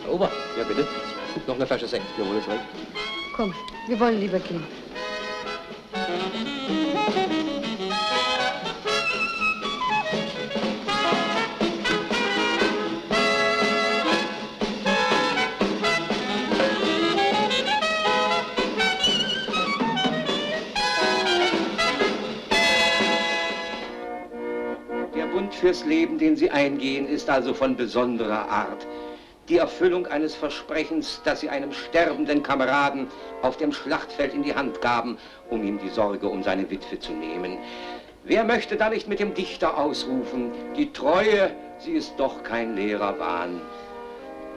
Herr Ober. Ja, bitte. Noch eine Flasche Sekt. Jawohl, ist recht. Komm, wir wollen lieber gehen. Der Bund fürs Leben, den Sie eingehen, ist also von besonderer Art. Die Erfüllung eines Versprechens, das Sie einem sterbenden Kameraden auf dem Schlachtfeld in die Hand gaben, um ihm die Sorge um seine Witwe zu nehmen. Wer möchte da nicht mit dem Dichter ausrufen, die Treue, sie ist doch kein leerer Wahn.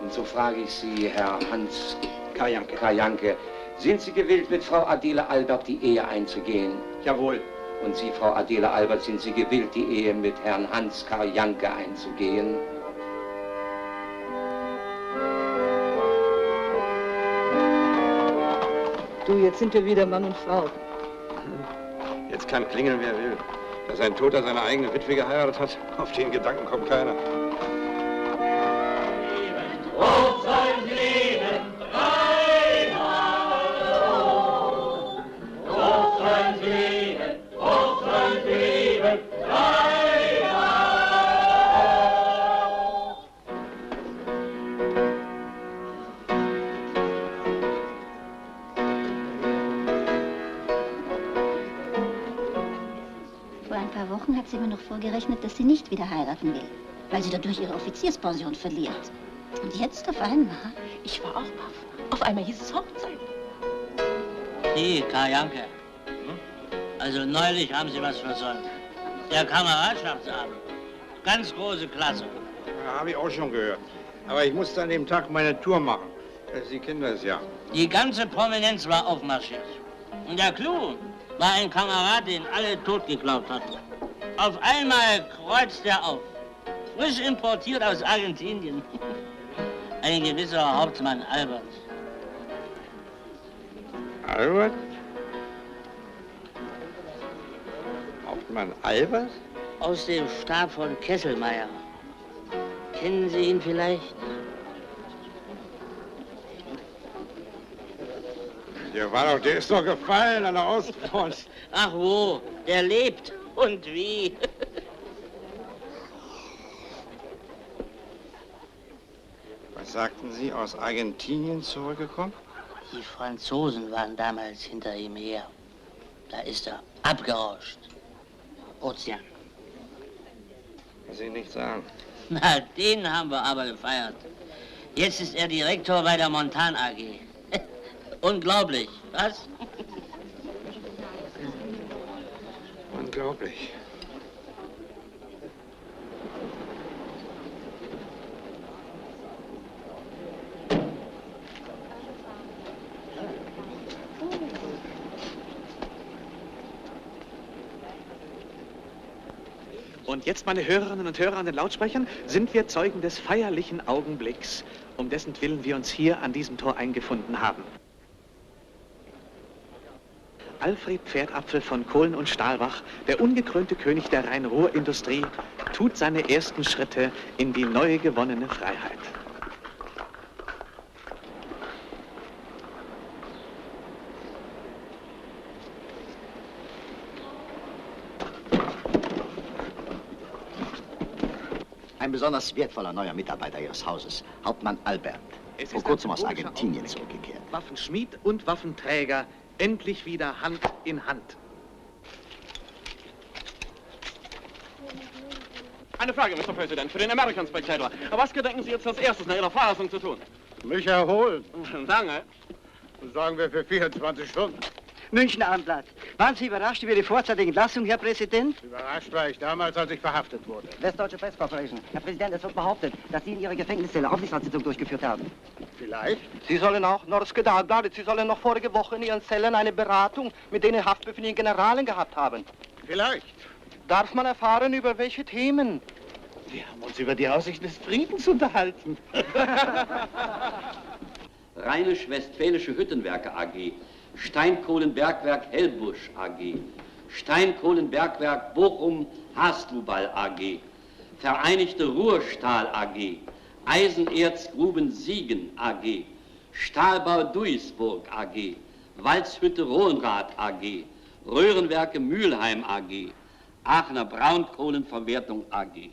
Und so frage ich Sie, Herr Hans Kajanke, sind Sie gewillt, mit Frau Adele Albert die Ehe einzugehen? Jawohl. Und Sie, Frau Adele Albert, sind Sie gewillt, die Ehe mit Herrn Hans Kajanke einzugehen? Du, jetzt sind wir wieder Mann und Frau. Jetzt kann klingeln, wer will. Dass ein Toter seine eigene Witwe geheiratet hat, auf den Gedanken kommt keiner. Auf sein Leben, Reinhard! Auf Wochen hat sie mir noch vorgerechnet, dass sie nicht wieder heiraten will, weil sie dadurch ihre Offizierspension verliert. Und jetzt auf einmal? Ich war auch baff. Auf einmal hieß es Hochzeit. Sie, Kajanke. Also neulich haben Sie was versäumt. Der Kameradschaftsabend. Ganz große Klasse. Ja, habe ich auch schon gehört. Aber ich musste an dem Tag meine Tour machen. Sie kennen das ja. Die ganze Prominenz war aufmarschiert. Und der Clou war ein Kamerad, den alle totgeglaubt hatten. Auf einmal kreuzt er auf. Frisch importiert aus Argentinien. Ein gewisser Hauptmann Albert. Albert? Hauptmann Albert? Aus dem Stab von Kesselmeier. Kennen Sie ihn vielleicht? Der ist doch gefallen an der Ostfront. Ach wo, der lebt. Und wie? Was sagten Sie, aus Argentinien zurückgekommen? Die Franzosen waren damals hinter ihm her. Da ist er abgerauscht. Ozean. Kann Sie nicht sagen. Na, den haben wir aber gefeiert. Jetzt ist er Direktor bei der Montan AG. Unglaublich, was? Unglaublich. Und jetzt, meine Hörerinnen und Hörer an den Lautsprechern, sind wir Zeugen des feierlichen Augenblicks, um dessen Willen wir uns hier an diesem Tor eingefunden haben. Alfred Pferdapfel von Kohlen und Stahlbach, der ungekrönte König der Rhein-Ruhr-Industrie, tut seine ersten Schritte in die neu gewonnene Freiheit. Ein besonders wertvoller neuer Mitarbeiter Ihres Hauses, Hauptmann Albert, vor kurzem aus Argentinien zurückgekehrt. Waffenschmied und Waffenträger endlich wieder Hand in Hand. Eine Frage, Mr. President, für den American Spectator. Was gedenken Sie jetzt als erstes nach Ihrer Fahrlassung zu tun? Mich erholen. Danke. Sagen wir für 24 Stunden. Münchner Abendblatt. Waren Sie überrascht über die vorzeitige Entlassung, Herr Präsident? Überrascht war ich damals, als ich verhaftet wurde. Westdeutsche Press Corporation. Herr Präsident, es wird behauptet, dass Sie in Ihrer Gefängniszelle Aufsichtsratssitzung durchgeführt haben. Vielleicht. Sie sollen auch, Norske Dagbladet, Sie sollen noch vorige Woche in Ihren Zellen eine Beratung mit den in Haft befindlichen Generalen gehabt haben. Vielleicht. Darf man erfahren, über welche Themen? Wir haben uns über die Aussichten des Friedens unterhalten. Rheinisch-Westfälische Hüttenwerke AG, Steinkohlenbergwerk Hellbusch AG, Steinkohlenbergwerk Bochum Hasdrubal AG, Vereinigte Ruhrstahl AG, Eisenerzgruben Siegen AG, Stahlbau Duisburg AG, Walzhütte Rohenrad AG, Röhrenwerke Mülheim AG, Aachener Braunkohlenverwertung AG.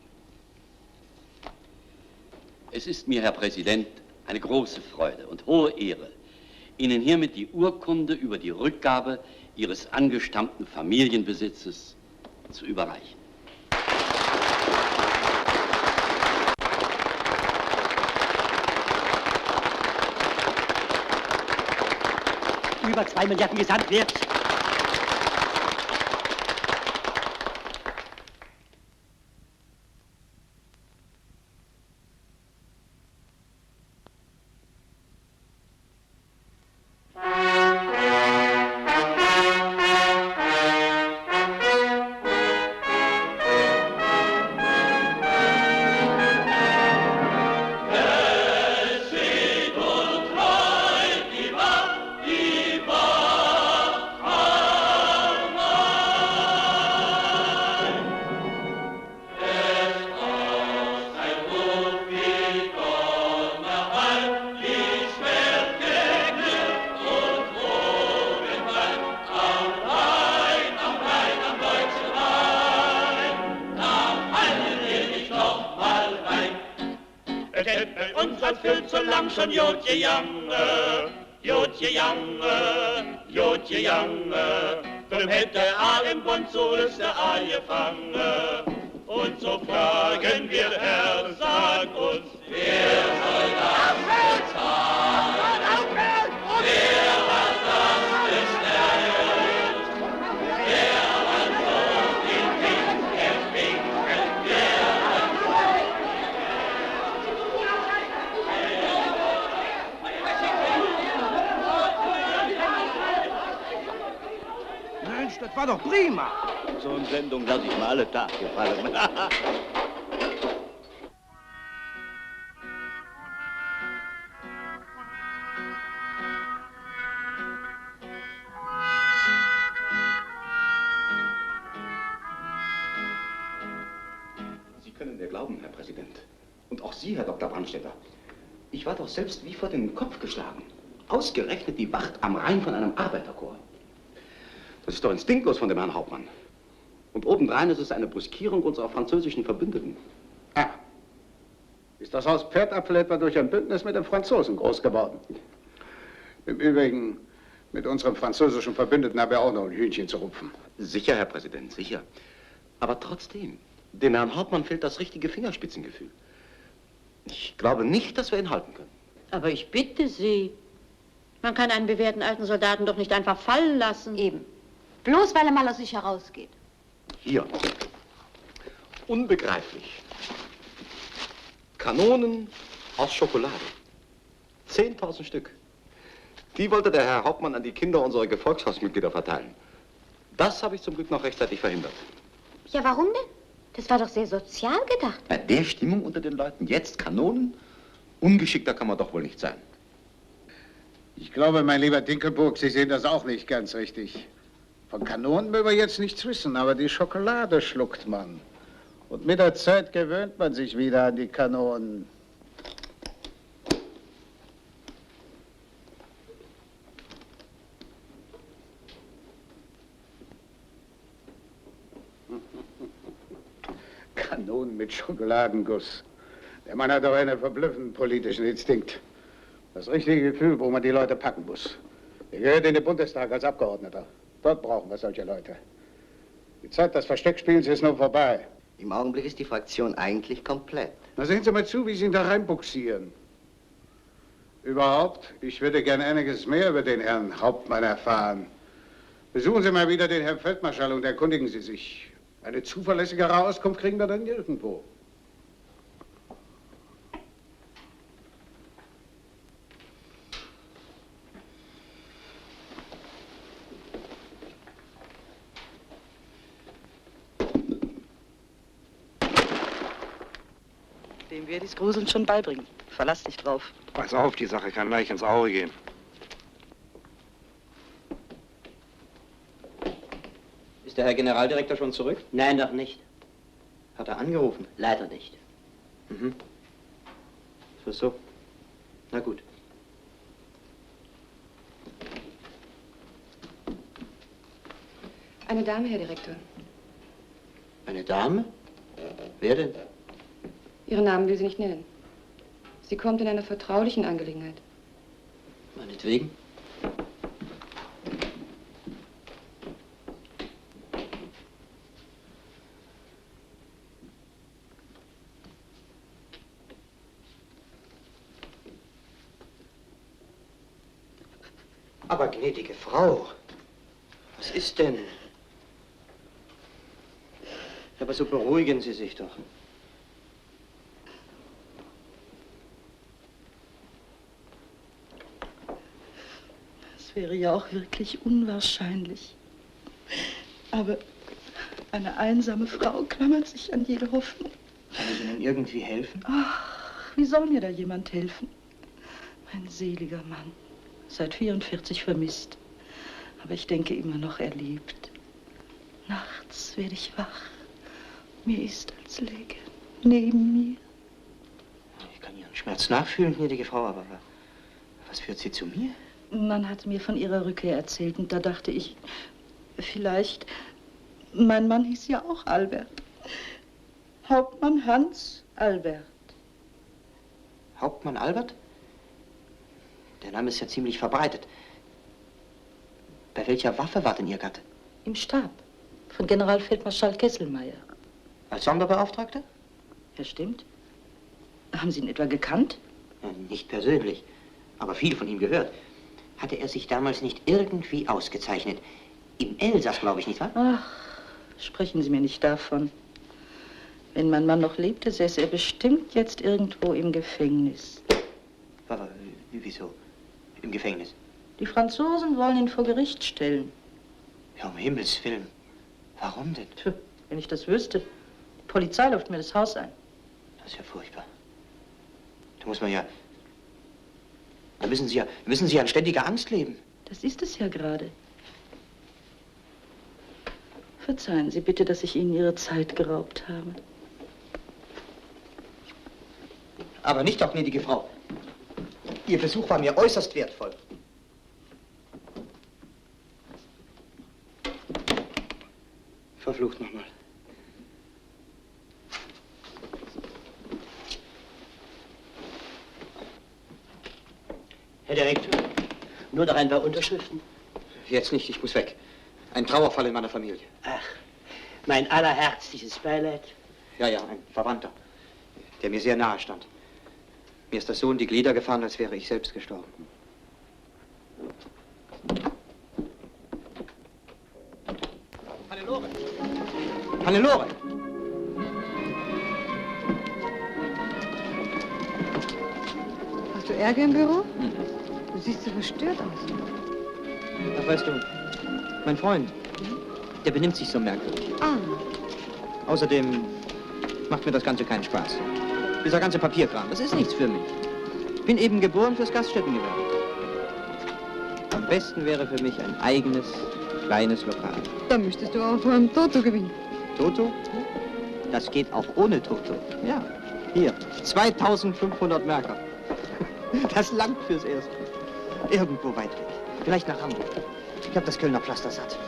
Es ist mir, Herr Präsident, eine große Freude und hohe Ehre, Ihnen hiermit die Urkunde über die Rückgabe Ihres angestammten Familienbesitzes zu überreichen. Über 2 Milliarden Gesamtwert. schon Jotje Jange, Jotje Jange, Jotje Jange. Drum hätte alle von Bonzoles der angefangen. Und so fragen wir, Herr, sag uns, wer soll das bezahlen? Wer hat das bestellt? Wer hat so den Wind gewinkelt? Wer hat Mensch, das war doch prima. So eine Sendung lasse ich mir alle Tage gefallen. Sie können mir glauben, Herr Präsident. Und auch Sie, Herr Dr. Brandstätter. Ich war doch selbst wie vor den Kopf geschlagen. Ausgerechnet die Wacht am Rhein von einem Arbeiterchor. Das ist doch instinktlos von dem Herrn Hauptmann. Und obendrein ist es eine Brüskierung unserer französischen Verbündeten. Ah, ist das Haus Pferdapfel etwa durch ein Bündnis mit den Franzosen groß geworden? Im Übrigen, mit unserem französischen Verbündeten haben wir auch noch ein Hühnchen zu rupfen. Sicher, Herr Präsident, sicher. Aber trotzdem, dem Herrn Hauptmann fehlt das richtige Fingerspitzengefühl. Ich glaube nicht, dass wir ihn halten können. Aber ich bitte Sie, man kann einen bewährten alten Soldaten doch nicht einfach fallen lassen. Eben. Bloß weil er mal aus sich herausgeht. Hier. Unbegreiflich. Kanonen aus Schokolade. 10.000 Stück. Die wollte der Herr Hauptmann an die Kinder unserer Gefolgshausmitglieder verteilen. Das habe ich zum Glück noch rechtzeitig verhindert. Ja, warum denn? Das war doch sehr sozial gedacht. Bei der Stimmung unter den Leuten jetzt Kanonen? Ungeschickter kann man doch wohl nicht sein. Ich glaube, mein lieber Dinkelburg, Sie sehen das auch nicht ganz richtig. Von Kanonen will man jetzt nichts wissen, aber die Schokolade schluckt man. Und mit der Zeit gewöhnt man sich wieder an die Kanonen. Kanonen mit Schokoladenguss. Der Mann hat doch einen verblüffenden politischen Instinkt. Das richtige Gefühl, wo man die Leute packen muss. Er gehört in den Bundestag als Abgeordneter. Dort brauchen wir solche Leute. Die Zeit des Versteckspiels ist nun vorbei. Im Augenblick ist die Fraktion eigentlich komplett. Na, sehen Sie mal zu, wie Sie ihn da reinbuxieren. Überhaupt, ich würde gern einiges mehr über den Herrn Hauptmann erfahren. Besuchen Sie mal wieder den Herrn Feldmarschall und erkundigen Sie sich. Eine zuverlässigere Auskunft kriegen wir dann nirgendwo. Dem werde ich Gruseln schon beibringen. Verlass dich drauf. Pass auf, die Sache kann leicht ins Auge gehen. Ist der Herr Generaldirektor schon zurück? Nein, noch nicht. Hat er angerufen? Leider nicht. Mhm. So. Na gut. Eine Dame, Herr Direktor. Eine Dame? Wer denn? Ihren Namen will sie nicht nennen. Sie kommt in einer vertraulichen Angelegenheit. Meinetwegen. Aber gnädige Frau, Was ist denn? Aber so beruhigen Sie sich doch. Das wäre ja auch wirklich unwahrscheinlich. Aber eine einsame Frau klammert sich an jede Hoffnung. Kann ich Ihnen irgendwie helfen? Ach, wie soll mir da jemand helfen? Mein seliger Mann, seit 44 vermisst. Aber ich denke immer noch, er lebt. Nachts werde ich wach. Mir ist, als läge neben mir. Ich kann Ihren Schmerz nachfühlen, gnädige Frau, aber was führt Sie zu mir? Man hat mir von Ihrer Rückkehr erzählt und da dachte ich, vielleicht, mein Mann hieß ja auch Albert. Hauptmann Hans Albert. Hauptmann Albert? Der Name ist ja ziemlich verbreitet. Bei welcher Waffe war denn Ihr Gatte? Im Stab. Von Generalfeldmarschall Kesselmeier. Als Sonderbeauftragter? Ja, stimmt. Haben Sie ihn etwa gekannt? Ja, nicht persönlich, aber viel von ihm gehört. Hatte er sich damals nicht irgendwie ausgezeichnet? Im Elsass, glaube ich, nicht wahr? Ach, sprechen Sie mir nicht davon. Wenn mein Mann noch lebte, säße er bestimmt jetzt irgendwo im Gefängnis. Aber wieso? Im Gefängnis? Die Franzosen wollen ihn vor Gericht stellen. Ja, um Himmels Willen. Warum denn? Tja, wenn ich das wüsste. Die Polizei läuft mir das Haus ein. Das ist ja furchtbar. Da muss man ja... Da müssen Sie ja in ständiger Angst leben. Das ist es ja gerade. Verzeihen Sie bitte, dass ich Ihnen Ihre Zeit geraubt habe. Aber nicht, doch, gnädige Frau. Ihr Besuch war mir äußerst wertvoll. Verflucht nochmal. Herr Direktor, nur noch ein paar Unterschriften. Jetzt nicht, ich muss weg. Ein Trauerfall in meiner Familie. Ach, mein allerherzliches Beileid. Ja, ein Verwandter, der mir sehr nahe stand. Mir ist das so in die Glieder gefahren, als wäre ich selbst gestorben. Hannelore! Hannelore! Hast du Ärger im Büro? Du siehst so verstört aus. Ach, weißt du, mein Freund, der benimmt sich so merkwürdig. Ah. Außerdem macht mir das Ganze keinen Spaß. Dieser ganze Papierkram, das ist nichts für mich. Ich bin eben geboren fürs Gaststättengewerbe. Am besten wäre für mich ein eigenes, kleines Lokal. Da müsstest du auch vor einem Toto gewinnen. Toto? Das geht auch ohne Toto. Ja, hier, 2500 Märker. Das langt fürs Erste. Irgendwo weit weg. Vielleicht nach Hamburg. Ich habe das Kölner Pflaster satt.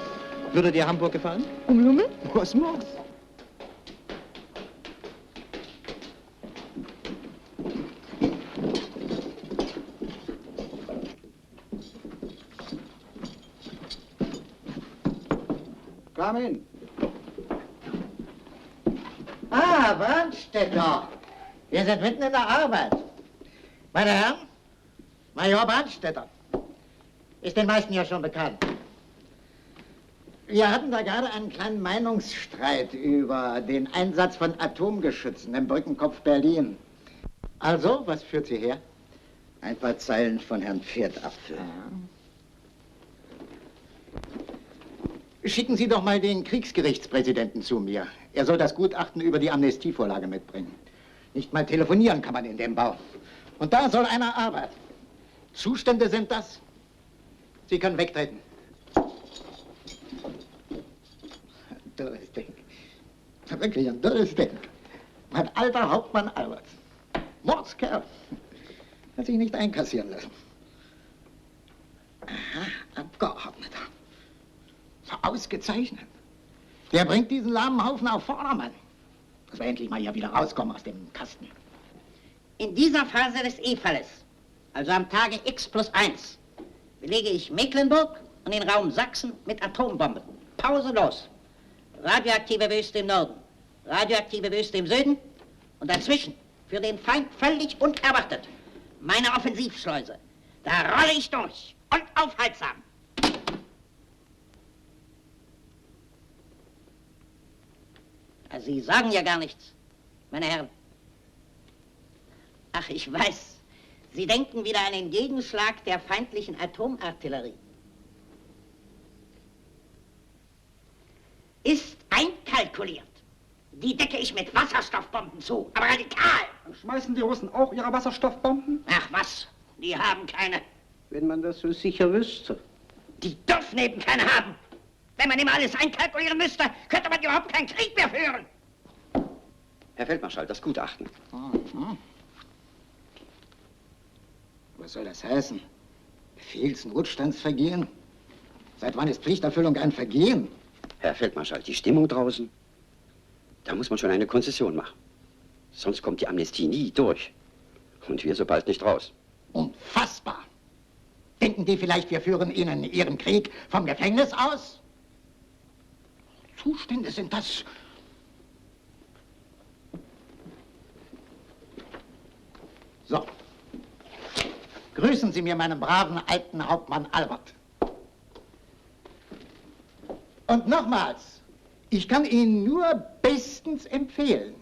Würde dir Hamburg gefallen? Umlummel? Was muss? Komm hin. Ah, Brandstätter. Wir sind mitten in der Arbeit. Meine Herren, Major Brandstätter. Ist den meisten ja schon bekannt. Wir hatten da gerade einen kleinen Meinungsstreit über den Einsatz von Atomgeschützen im Brückenkopf Berlin. Also, was führt Sie her? Ein paar Zeilen von Herrn Pferdapfel. Schicken Sie doch mal den Kriegsgerichtspräsidenten zu mir. Er soll das Gutachten über die Amnestievorlage mitbringen. Nicht mal telefonieren kann man in dem Bau. Und da soll einer arbeiten. Zustände sind das. Sie können wegtreten. Dürres Ding. Wirklich ein dürres Ding. Mein alter Hauptmann Alberts. Mordskerl. Hat sich nicht einkassieren lassen. Aha, Abgeordneter. So ausgezeichnet. Der bringt diesen lahmen Haufen auf Vordermann. Dass wir endlich mal hier wieder rauskommen aus dem Kasten. In dieser Phase des E-Falles, also am Tage X+1, belege ich Mecklenburg und den Raum Sachsen mit Atombomben. Pausenlos. Radioaktive Wüste im Norden, radioaktive Wüste im Süden und dazwischen, für den Feind völlig unerwartet, meine Offensivschleuse. Da rolle ich durch, unaufhaltsam. Sie sagen ja gar nichts, meine Herren. Ach, ich weiß. Sie denken wieder an den Gegenschlag der feindlichen Atomartillerie. Ist einkalkuliert. Die decke ich mit Wasserstoffbomben zu, aber radikal. Schmeißen die Russen auch ihre Wasserstoffbomben? Ach was, die haben keine. Wenn man das so sicher wüsste. Die dürfen eben keine haben. Wenn man immer alles einkalkulieren müsste, könnte man überhaupt keinen Krieg mehr führen. Herr Feldmarschall, das Gutachten. Was soll das heißen? Befehlsnotstandsvergehen? Seit wann ist Pflichterfüllung ein Vergehen? Herr Feldmarschall, die Stimmung draußen, da muss man schon eine Konzession machen. Sonst kommt die Amnestie nie durch. Und wir so bald nicht raus. Unfassbar! Denken die vielleicht, wir führen Ihnen Ihren Krieg vom Gefängnis aus? Zustände sind das? So. Grüßen Sie mir meinen braven alten Hauptmann Albert. Und nochmals, ich kann ihn nur bestens empfehlen.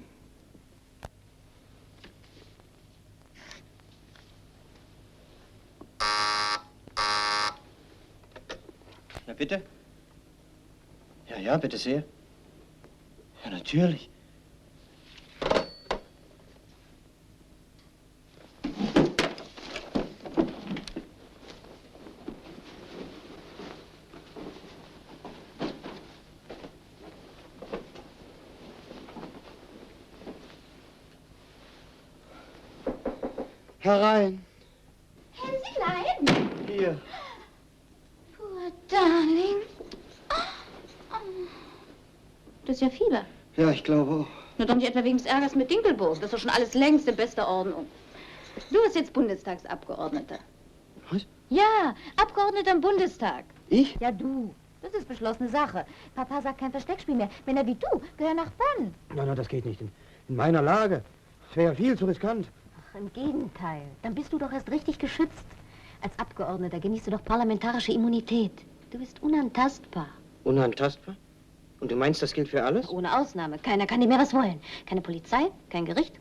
Na bitte? Ja, bitte sehr. Ja, natürlich. Herein. Hänselein? Hier. Poor darling. Das ist ja Fieber. Ja, ich glaube auch. Nur doch nicht etwa wegen des Ärgers mit Dinkelboos. Das ist doch schon alles längst in bester Ordnung. Du bist jetzt Bundestagsabgeordneter. Was? Ja, Abgeordneter im Bundestag. Ich? Ja, du. Das ist beschlossene Sache. Papa sagt kein Versteckspiel mehr. Männer wie du gehören nach Bonn. Nein, das geht nicht. In meiner Lage. Das wäre viel zu riskant. Ach, im Gegenteil. Dann bist du doch erst richtig geschützt. Als Abgeordneter genießt du doch parlamentarische Immunität. Du bist unantastbar. Unantastbar? Und du meinst, das gilt für alles? Ohne Ausnahme. Keiner kann dir mehr was wollen. Keine Polizei, kein Gericht,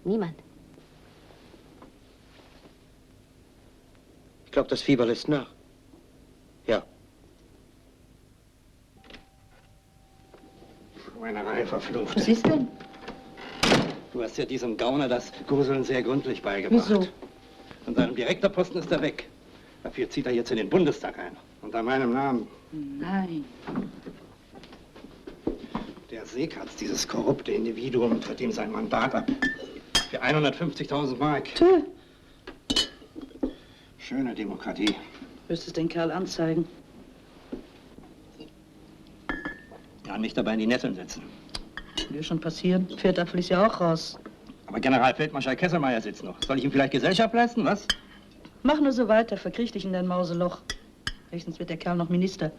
niemand. Ich glaube, das Fieber lässt nach. Ja. Schweinerei, verflucht. Was ist denn? Du hast ja diesem Gauner das Gruseln sehr gründlich beigebracht. Wieso? Von seinem Direktorposten ist er weg. Dafür zieht er jetzt in den Bundestag ein. Unter meinem Namen. Nein. Der Seekatz, dieses korrupte Individuum, tritt ihm sein Mandat ab. Für 150.000 Mark. Tö. Schöne Demokratie. Müsstest den Kerl anzeigen. Ja, nicht dabei in die Nesseln setzen. Wird schon passieren. Pferdapfel ist ja auch raus. Aber Generalfeldmarschall Kesselmeier sitzt noch. Soll ich ihm vielleicht Gesellschaft leisten, was? Mach nur so weiter, verkriech dich in dein Mauseloch. Höchstens wird der Kerl noch Minister.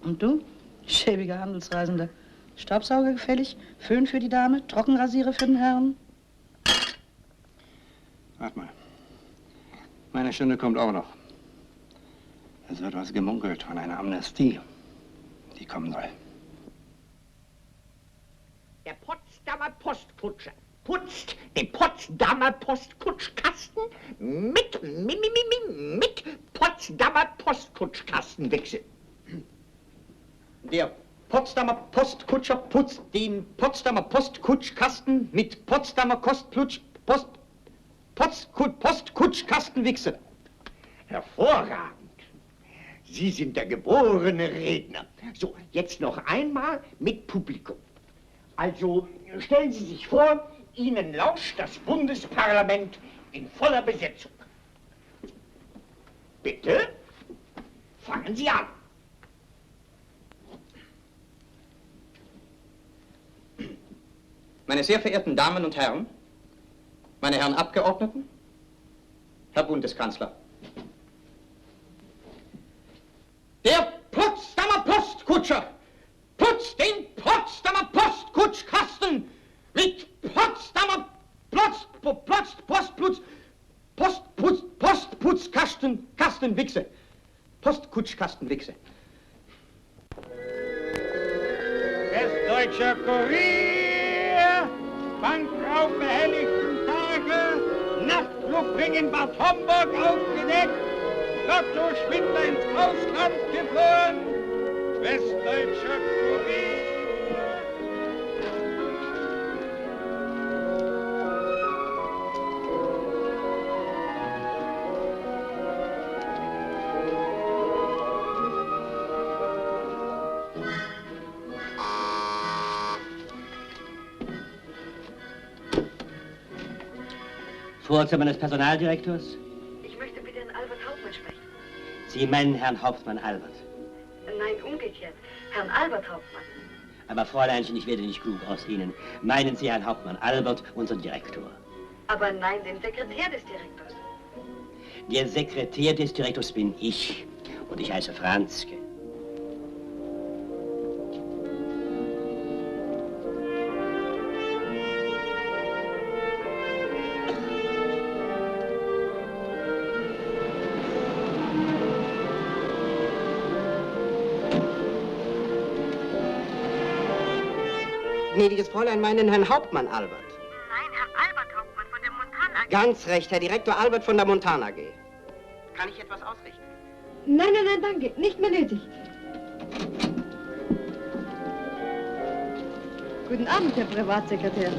Und du? Schäbiger Handelsreisender. Staubsauger gefällig, Föhn für die Dame, Trockenrasierer für den Herrn. Warte mal. Meine Stunde kommt auch noch. Es wird was gemunkelt von einer Amnestie, die kommen soll. Der Potsdamer Postkutscher putzt den Potsdamer Postkutschkasten mit Potsdamer Postkutschkastenwechsel. Der Potsdamer Postkutscher putzt den Potsdamer Postkutschkasten mit Potsdamer Postkutschkastenwechsel. Hervorragend. Sie sind der geborene Redner. So, jetzt noch einmal mit Publikum. Also, stellen Sie sich vor, Ihnen lauscht das Bundesparlament in voller Besetzung. Bitte, fangen Sie an. Meine sehr verehrten Damen und Herren, meine Herren Abgeordneten, Herr Bundeskanzler. Der Potsdamer Postkutscher putzt den Potsdamer Postkutschkasten mit Potsdamer Postputzkastenwichse. Postkutschkastenwichse. Westdeutscher Kurier, Bankraub behelligten Tage, Nachtflugring in Bad Homburg aufgedeckt, Lotto-Schwindler ins Ausland geflohen, Westdeutscher Kurier. Vorzimmer des Personaldirektors? Ich möchte bitte Herrn Albert Hauptmann sprechen. Sie meinen Herrn Hauptmann Albert. Nein, umgekehrt. Herrn Albert Hauptmann. Aber Fräuleinchen, ich werde nicht klug aus Ihnen. Meinen Sie Herrn Hauptmann Albert, unseren Direktor? Aber nein, den Sekretär des Direktors. Der Sekretär des Direktors bin ich. Und ich heiße Franzke. gnädiges Fräulein, meinen Herrn Hauptmann Albert. Nein, Herr Albert Hauptmann von der Montan AG. Ganz recht, Herr Direktor Albert von der Montan AG. Kann ich etwas ausrichten? Nein, nein, nein, danke. Nicht mehr nötig. Guten Abend, Herr Privatsekretär.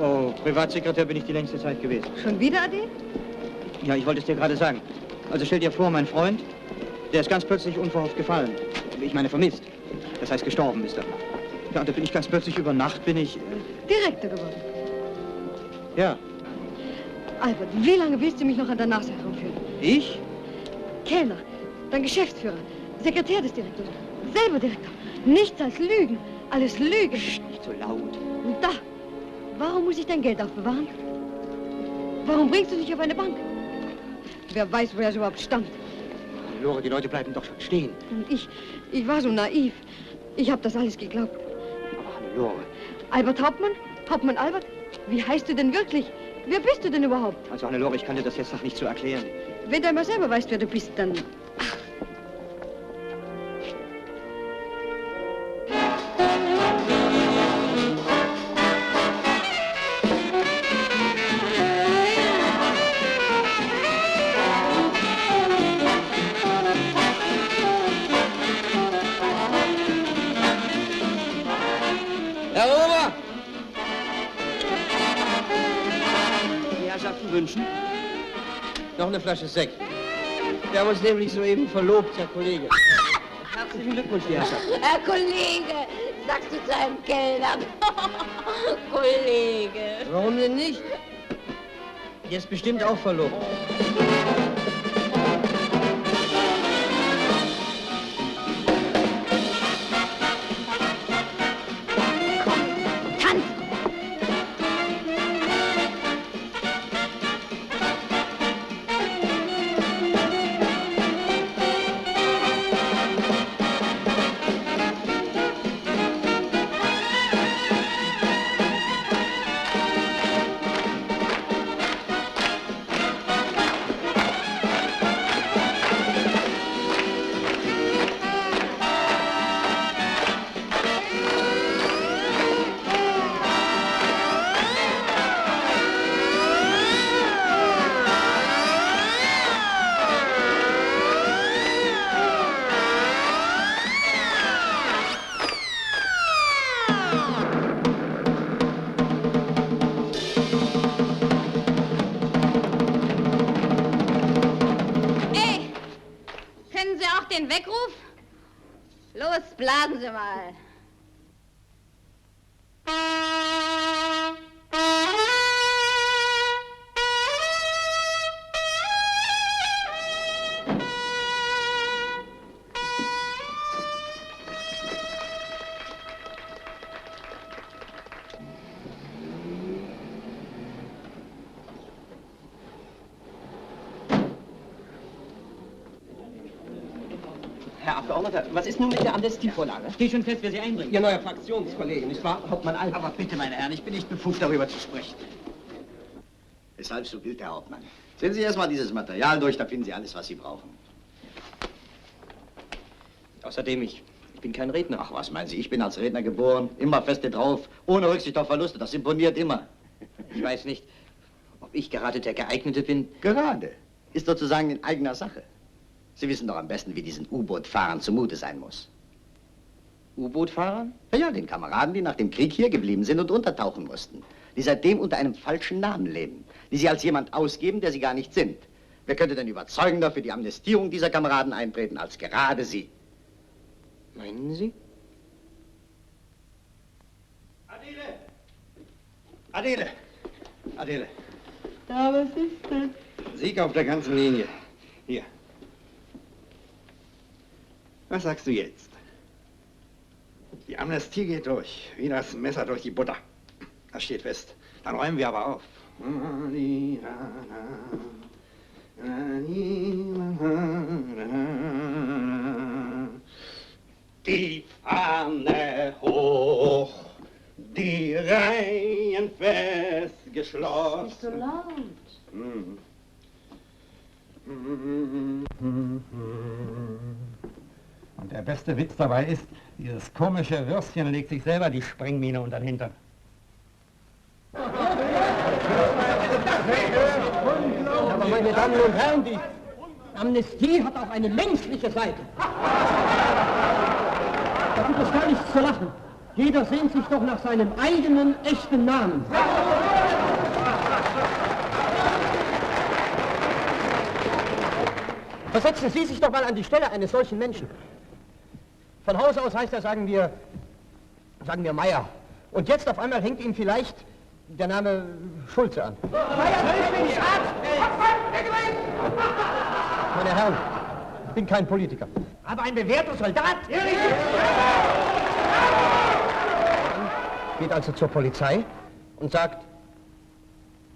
Oh, Privatsekretär bin ich die längste Zeit gewesen. Schon wieder, Ade? Ja, ich wollte es dir gerade sagen. Also stell dir vor, mein Freund, der ist ganz plötzlich unverhofft gefallen. Ich meine, vermisst. Das heißt, gestorben ist er. Ja, und da bin ich ganz plötzlich über Nacht, bin ich... Direktor geworden. Ja. Albert, wie lange willst du mich noch an der Nase herumführen? Ich? Kellner, dann Geschäftsführer, Sekretär des Direktors, selber Direktor. Nichts als Lügen. Alles Lügen. Psst, nicht so laut. Und da, warum muss ich dein Geld aufbewahren? Warum bringst du dich auf eine Bank? Wer weiß, wo er überhaupt stand. Lore, die Leute bleiben doch schon stehen. Und ich war so naiv. Ich habe das alles geglaubt. Aber Hannelore. Albert Hauptmann? Hauptmann Albert? Wie heißt du denn wirklich? Wer bist du denn überhaupt? Also Hannelore, ich kann dir das jetzt noch nicht so erklären. Wenn du einmal selber weißt, wer du bist, dann... Herr Ober! Die Herrschaften wünschen? Noch eine Flasche Sekt. Wir haben uns nämlich soeben verlobt, Herr Kollege. Herzlichen Glückwunsch, die Herrschaften. Herr Kollege, sagst du zu einem Kellner. Kollege. Warum denn nicht? Der ist bestimmt auch verlobt. Den Weckruf? Los, blasen Sie mal. Herr Abgeordneter, was ist nun mit der Amnestievorlage? Steht schon fest, wer sie einbringt. Ihr neuer Fraktionskollege, nicht wahr? Hauptmann Albert. Aber bitte, meine Herren, ich bin nicht befugt, darüber zu sprechen. Weshalb so wild, Herr Hauptmann? Sehen Sie erst mal dieses Material durch, da finden Sie alles, was Sie brauchen. Außerdem, ich bin kein Redner. Ach, was meinen Sie? Ich bin als Redner geboren, immer feste drauf, ohne Rücksicht auf Verluste. Das imponiert immer. Ich weiß nicht, ob ich gerade der Geeignete bin. Gerade. Ist sozusagen in eigener Sache. Sie wissen doch am besten, wie diesen U-Boot-Fahrern zumute sein muss. U-Boot-Fahrern? Ja, den Kameraden, die nach dem Krieg hier geblieben sind und untertauchen mussten. Die seitdem unter einem falschen Namen leben. Die sie als jemand ausgeben, der sie gar nicht sind. Wer könnte denn überzeugender für die Amnestierung dieser Kameraden eintreten, als gerade Sie? Meinen Sie? Adele! Adele! Adele! Ja, was ist denn? Sieg auf der ganzen Linie. Hier. Was sagst du jetzt? Die Amnestie geht durch, wie das Messer durch die Butter. Das steht fest. Dann räumen wir aber auf. Die Fahne hoch, die Reihen fest geschlossen. Nicht so laut. Und der beste Witz dabei ist, dieses komische Würstchen legt sich selber die Sprengmine unter den Hintern. Aber meine Damen und Herren, die Amnestie hat auch eine menschliche Seite. Da gibt es gar nichts zu lachen. Jeder sehnt sich doch nach seinem eigenen, echten Namen. Versetzen Sie sich doch mal an die Stelle eines solchen Menschen. Von Haus aus heißt er, sagen wir Meier. Und jetzt auf einmal hängt ihm vielleicht der Name Schulze an. Meine Herren, ich bin kein Politiker. Aber ein bewährter Soldat. Geht also zur Polizei und sagt,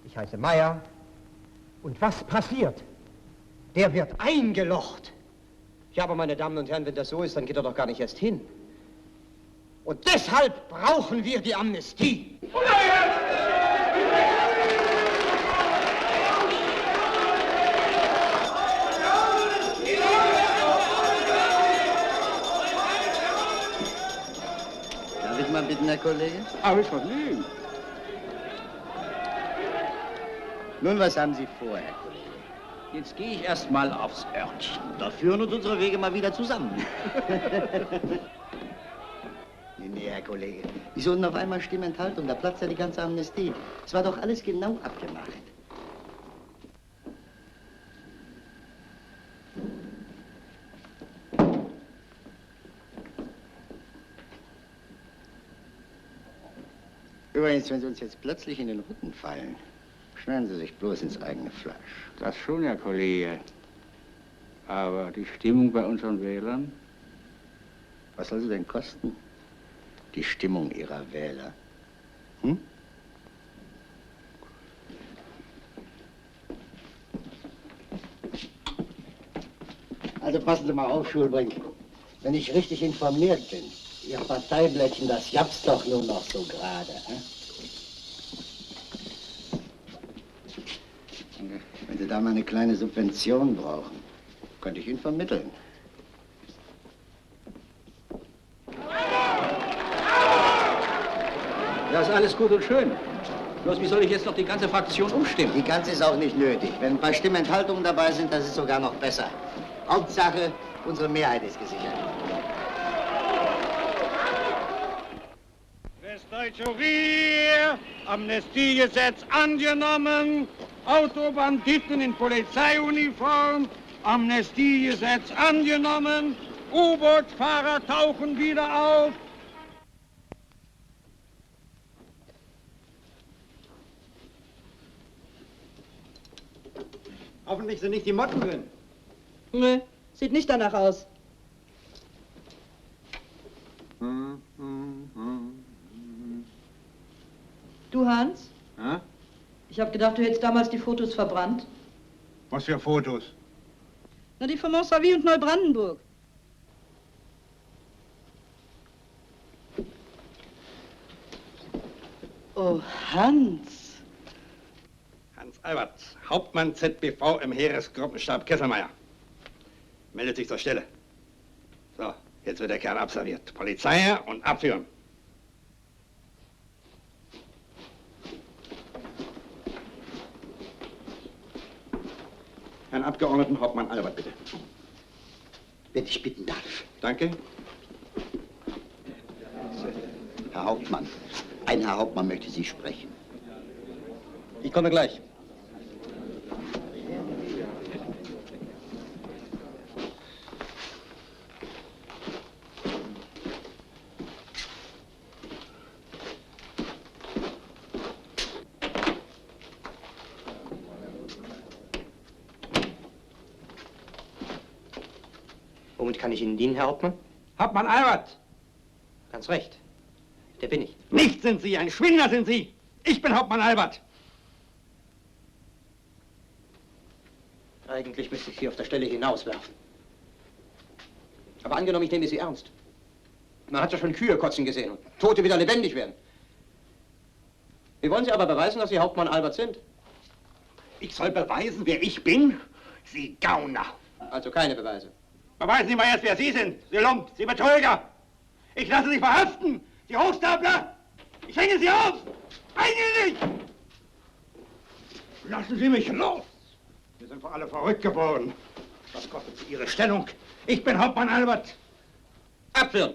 ich heiße Meier. Und was passiert? Der wird eingelocht. Ja, aber meine Damen und Herren, wenn das so ist, dann geht er doch gar nicht erst hin. Und deshalb brauchen wir die Amnestie. Darf ich mal bitten, Herr Kollege? Aber ich vergnügen. Nun, was haben Sie vor, Herr Kollege? Jetzt gehe ich erst mal aufs Örtchen. Da führen uns unsere Wege mal wieder zusammen. Nee, Herr Kollege. Wieso denn auf einmal Stimmenthaltung? Da platzt ja die ganze Amnestie. Es war doch alles genau abgemacht. Übrigens, wenn Sie uns jetzt plötzlich in den Rücken fallen, schneiden Sie sich bloß ins eigene Fleisch. Das schon, Herr Kollege. Aber die Stimmung bei unseren Wählern? Was soll sie denn kosten? Die Stimmung Ihrer Wähler. Hm? Also passen Sie mal auf, Schulbrink. Wenn ich richtig informiert bin, Ihr Parteiblättchen, das japst doch nur noch so gerade. Wenn Sie da mal eine kleine Subvention brauchen, könnte ich Ihnen vermitteln. Das ist alles gut und schön. Bloß wie soll ich jetzt noch die ganze Fraktion umstimmen? Die ganze ist auch nicht nötig. Wenn ein paar Stimmenthaltungen dabei sind, das ist sogar noch besser. Hauptsache, unsere Mehrheit ist gesichert. Westdeutsche Kurier, Amnestiegesetz angenommen, Autobanditen in Polizeiuniform, Amnestiegesetz angenommen, U-Boot-Fahrer tauchen wieder auf. Hoffentlich sind nicht die Motten drin. Nee, sieht nicht danach aus. Du, Hans? Ja? Ich habe gedacht, du hättest damals die Fotos verbrannt. Was für Fotos? Na, die von Montsavi und Neubrandenburg. Oh, Hans. Hans Albert, Hauptmann ZBV im Heeresgruppenstab Kesselmeier. Meldet sich zur Stelle. So, jetzt wird der Kerl abserviert. Polizei und abführen. Herrn Abgeordneten Hauptmann Albert, bitte. Wenn ich bitten darf. Danke. Herr Hauptmann, ein Herr Hauptmann möchte Sie sprechen. Ich komme gleich. Womit kann ich Ihnen dienen, Herr Hauptmann? Hauptmann Albert! Ganz recht. Der bin ich. Nicht sind Sie, ein Schwindler sind Sie! Ich bin Hauptmann Albert! Eigentlich müsste ich Sie auf der Stelle hinauswerfen. Aber angenommen, ich nehme Sie ernst. Man hat ja schon Kühe kotzen gesehen und Tote wieder lebendig werden. Wie wollen Sie aber beweisen, dass Sie Hauptmann Albert sind? Ich soll beweisen, wer ich bin? Sie Gauner! Also keine Beweise. Beweisen Sie mal erst, wer Sie sind. Sie Lump, Sie Betrüger. Ich lasse Sie verhaften. Sie Hochstapler. Ich hänge Sie auf. Eigentlich! Lassen Sie mich los. Wir sind vor alle verrückt geworden. Was kostet Sie Ihre Stellung? Ich bin Hauptmann Albert. Abführen!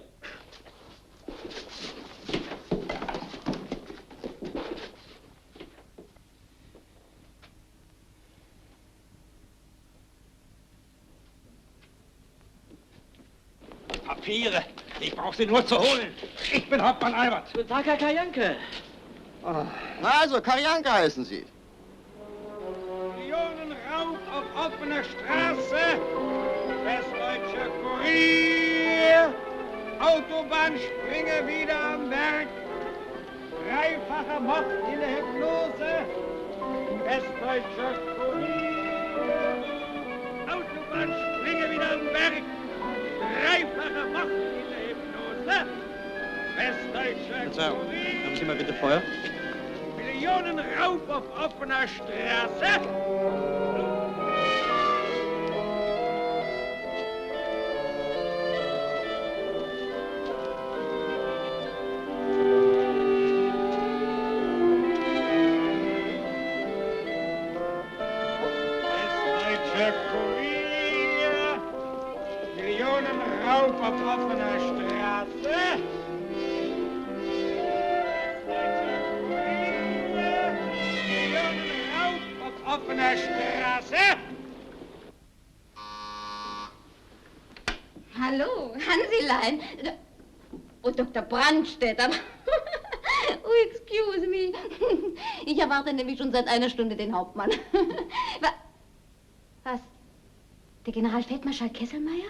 Papiere. Ich brauche sie nur zu holen. Ich bin Hauptmann Albert. Guten Tag, Herr Kajanke. Oh. Na also, Karjanka heißen Sie. Millionenraub auf offener Straße. Westdeutscher Kurier. Autobahnspringer wieder am Werk. Dreifacher Mord in der Hypnose. Westdeutscher Kurier. Autobahnspringer wieder am Werk. Dreifacher Mord in der Hypnose. Westdeutscher Verzeihung, Kurier. haben Sie mal bitte Feuer? Millionenraub auf offener Straße. Westdeutscher Kurier. Millionenraub auf offener Straße. Offener Straße. Hallo, Hansilein. Und Dr. Brandstätter. Oh, excuse me. Ich erwarte nämlich schon seit einer Stunde den Hauptmann. Was? Der Generalfeldmarschall Kesselmeier?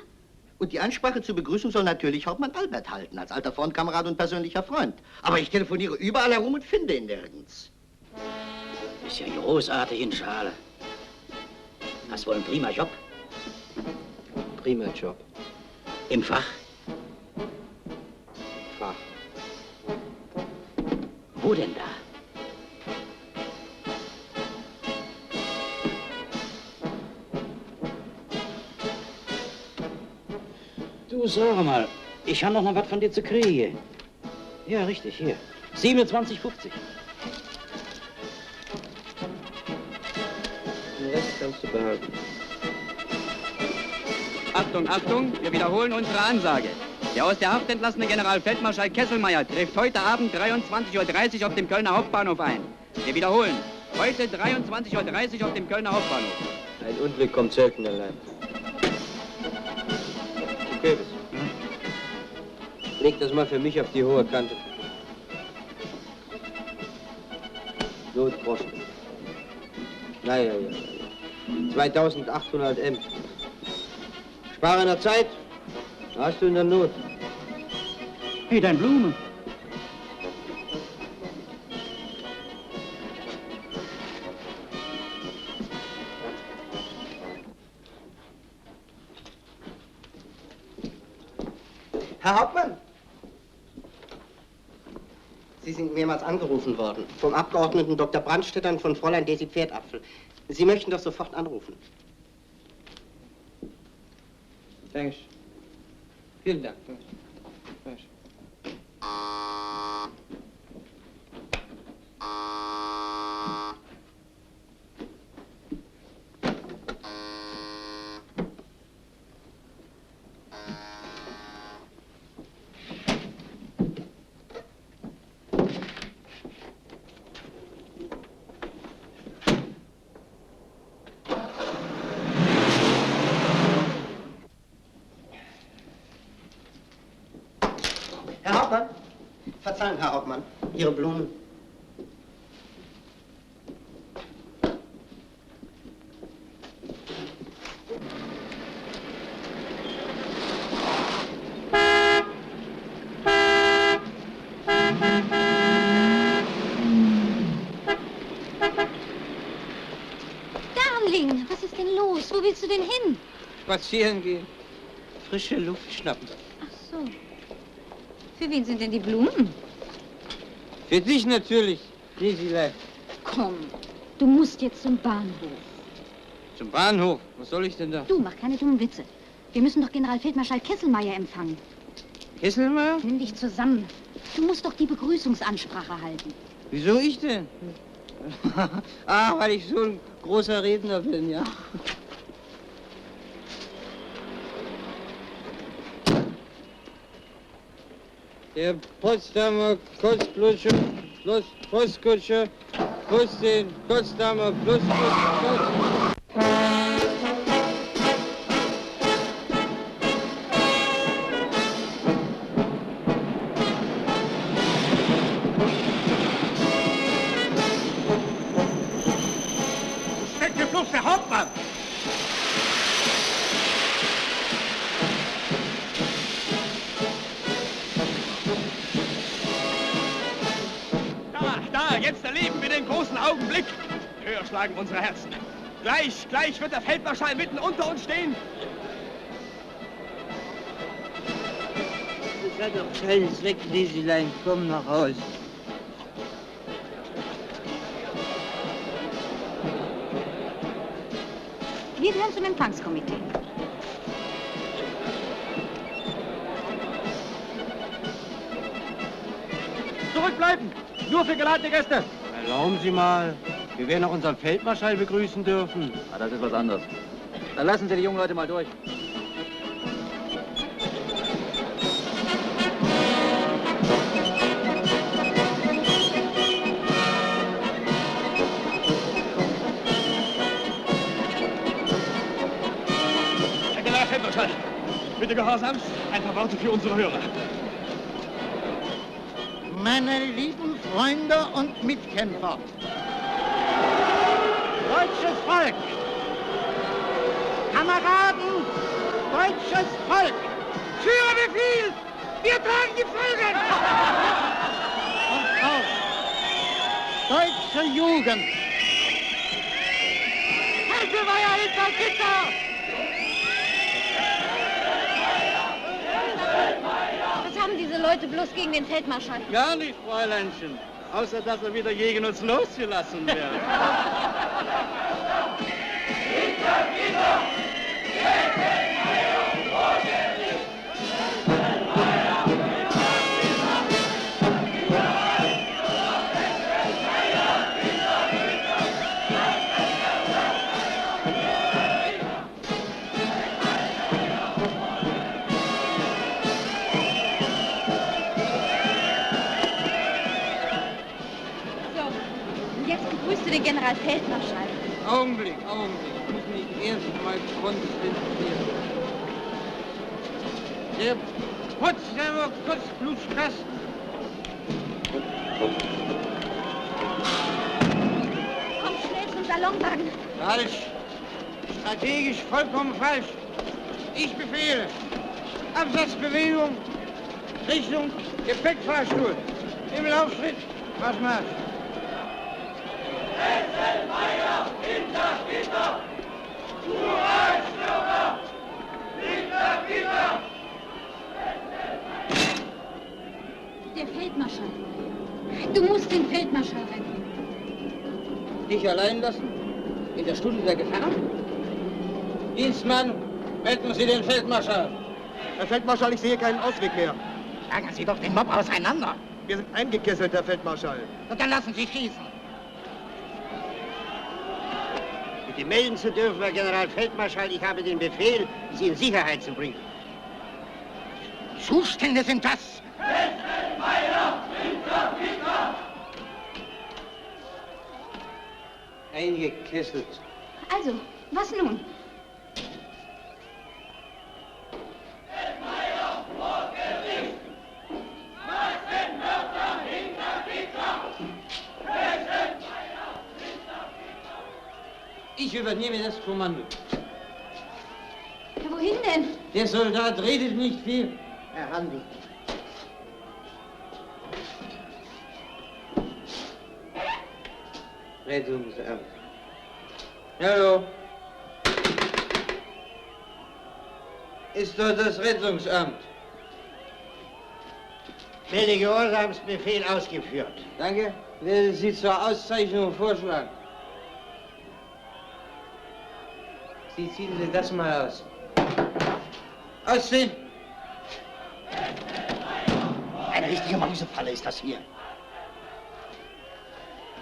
Und die Ansprache zur Begrüßung soll natürlich Hauptmann Albert halten, als alter Frontkamerad und persönlicher Freund. Aber ich telefoniere überall herum und finde ihn nirgends. Ist ja großartig in Schale. Hast wohl einen prima Job? Prima Job. Im Fach? Fach. Wo denn da? Du, sag mal, ich habe noch was von dir zu kriegen. Ja, richtig, hier. 27,50. Den Rest kannst du behalten. Achtung, Achtung, wir wiederholen unsere Ansage. Der aus der Haft entlassene Generalfeldmarschall Kesselmeier trifft heute Abend 23:30 Uhr auf dem Kölner Hauptbahnhof ein. Wir wiederholen, heute 23:30 Uhr auf dem Kölner Hauptbahnhof. Ein Unglück kommt selten allein. Okay, leg das mal für mich auf die hohe Kante. Notgroschen. Naja, ja. 2800 M. Spare in der Zeit, da hast du in der Not. Hey, dein Blumen. Herr Hauptmann! Sie sind mehrmals angerufen worden. Vom Abgeordneten Dr. Brandstätter und von Fräulein Desi Pferdapfel. Sie möchten doch sofort anrufen. Danke. Vielen Dank. Danke. Herr Hauptmann! Verzeihen, Herr Hauptmann. Ihre Blumen. Darling, was ist denn los? Wo willst du denn hin? Spazieren gehen. Frische Luft schnappen. Ach so. Für wen sind denn die Blumen? Für dich natürlich, Lieselein. Komm, du musst jetzt zum Bahnhof. Zum Bahnhof? Was soll ich denn da? Du, mach keine dummen Witze. Wir müssen doch Generalfeldmarschall Kesselmeier empfangen. Kesselmeier? Nimm dich zusammen. Du musst doch die Begrüßungsansprache halten. Wieso ich denn? Weil ich so ein großer Redner bin, ja. Der Potsdamer Postkutsche, Bus den Potsdamer Postkutsche. Der Hauptmann! Da, jetzt erleben wir den großen Augenblick. Höher schlagen unsere Herzen. Gleich wird der Feldmarschall mitten unter uns stehen. Das hat doch keinen Zweck, Lieselein. Komm nach Haus. Wir gehören zum Empfangskomitee. Zurückbleiben! Nur für geladene Gäste! Erlauben Sie mal, wir werden auch unseren Feldmarschall begrüßen dürfen. Das ist was anderes. Dann lassen Sie die jungen Leute mal durch. Bitte gehorsamst, ein paar Worte für unsere Hörer. Meine lieben Freunde und Mitkämpfer, deutsches Volk, Kameraden, deutsches Volk, Führerbefehl, wir tragen die Folgen! Und auch deutsche Jugend. Kesselmeier hinter Gitter! Was haben diese Leute bloß gegen den Feldmarschall? Gar nicht, Fräuleinchen. Außer, dass er wieder gegen uns losgelassen wird. Den Generalfeldmarschall. Augenblick. Ich muss mich erst mal konzentrieren. Der Potsdamer Kurzblutkasten. Komm schnell zum Salonwagen. Falsch. Strategisch vollkommen falsch. Ich befehle. Absatzbewegung Richtung Gepäckfahrstuhl. Im Laufschritt. Marsch. Kesselmeier, hinter Gitter! Ureinstürmer! Hinter Gitter! Der Feldmarschall. Du musst den Feldmarschall retten. Dich allein lassen? In der Stunde der Gefahr? Dienstmann, retten Sie den Feldmarschall. Herr Feldmarschall, ich sehe keinen Ausweg mehr. Schlagen Sie doch den Mob auseinander. Wir sind eingekesselt, Herr Feldmarschall. Und dann lassen Sie schießen. Bitte melden zu dürfen, Herr Generalfeldmarschall, ich habe den Befehl, Sie in Sicherheit zu bringen. Zustände sind das! Kesselmeier, hinter Gitter! Eingekesselt. Also, was nun? Feldmeier vor Gericht! Massenmörder hinter Gitter! Kesselmeier hinter Gitter! Ich übernehme das Kommando. Ja, wohin denn? Der Soldat redet nicht viel. Er handelt. Rettungsamt. Hallo. Ist dort das Rettungsamt? Werde Gehorsamsbefehl ausgeführt. Danke. Werde Sie zur Auszeichnung vorschlagen. Sie ziehen Sie das mal aus. Ausziehen! Eine richtige Mausefalle ist das hier.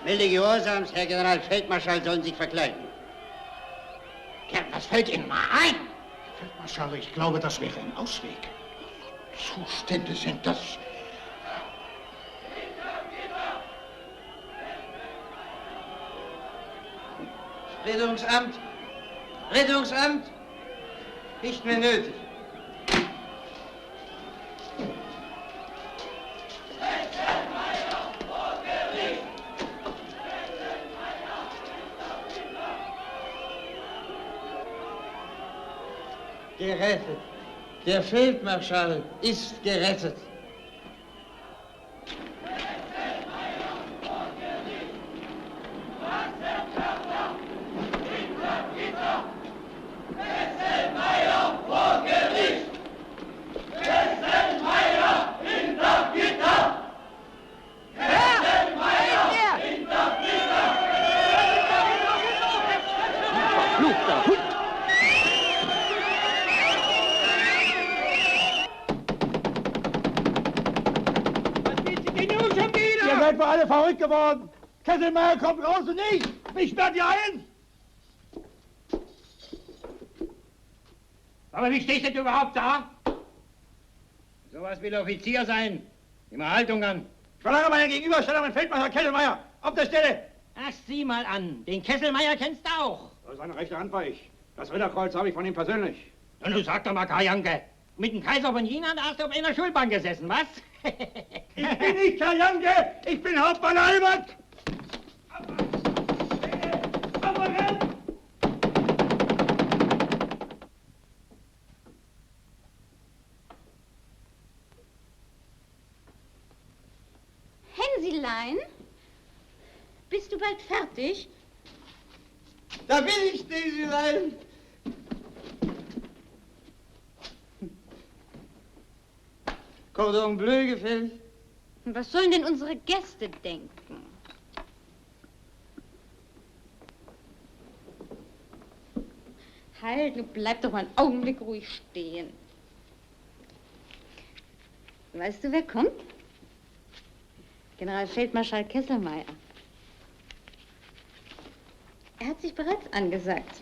Milde Gehorsams, Herr Generalfeldmarschall sollen sich verkleiden. Ja, was fällt Ihnen mal ein? Feldmarschall, ich glaube, das wäre ein Ausweg. Zustände sind das. Rettungsamt! Rettungsamt! Nicht mehr nötig. Gerettet. Der Feldmarschall ist gerettet. Ihr seid wohl alle verrückt geworden. Kesselmeier kommt raus und ich. Mich sperrt ihr ein. Aber wie stehst du überhaupt da? Sowas will Offizier sein. Immer Haltung an. Ich verlange meine Gegenüberstellung mit Feldmarschall Kesselmeier. Auf der Stelle. Ach, sieh mal an. Den Kesselmeier kennst du auch. Seine rechte Hand war ich. Das Ritterkreuz habe ich von ihm persönlich. Na, du sag doch mal, Karl Janke. Mit dem Kaiser von China hast du auf einer Schulbank gesessen, was? Ich bin nicht Karl Janke. Ich bin Hauptmann Albert. Hänselein, bist du bald fertig? Da bin ich, Hänselein. Cordon Bleu gefällt. Was sollen denn unsere Gäste denken? Halt, du bleib doch mal einen Augenblick ruhig stehen. Weißt du, wer kommt? Generalfeldmarschall Kesselmeier. Er hat sich bereits angesagt.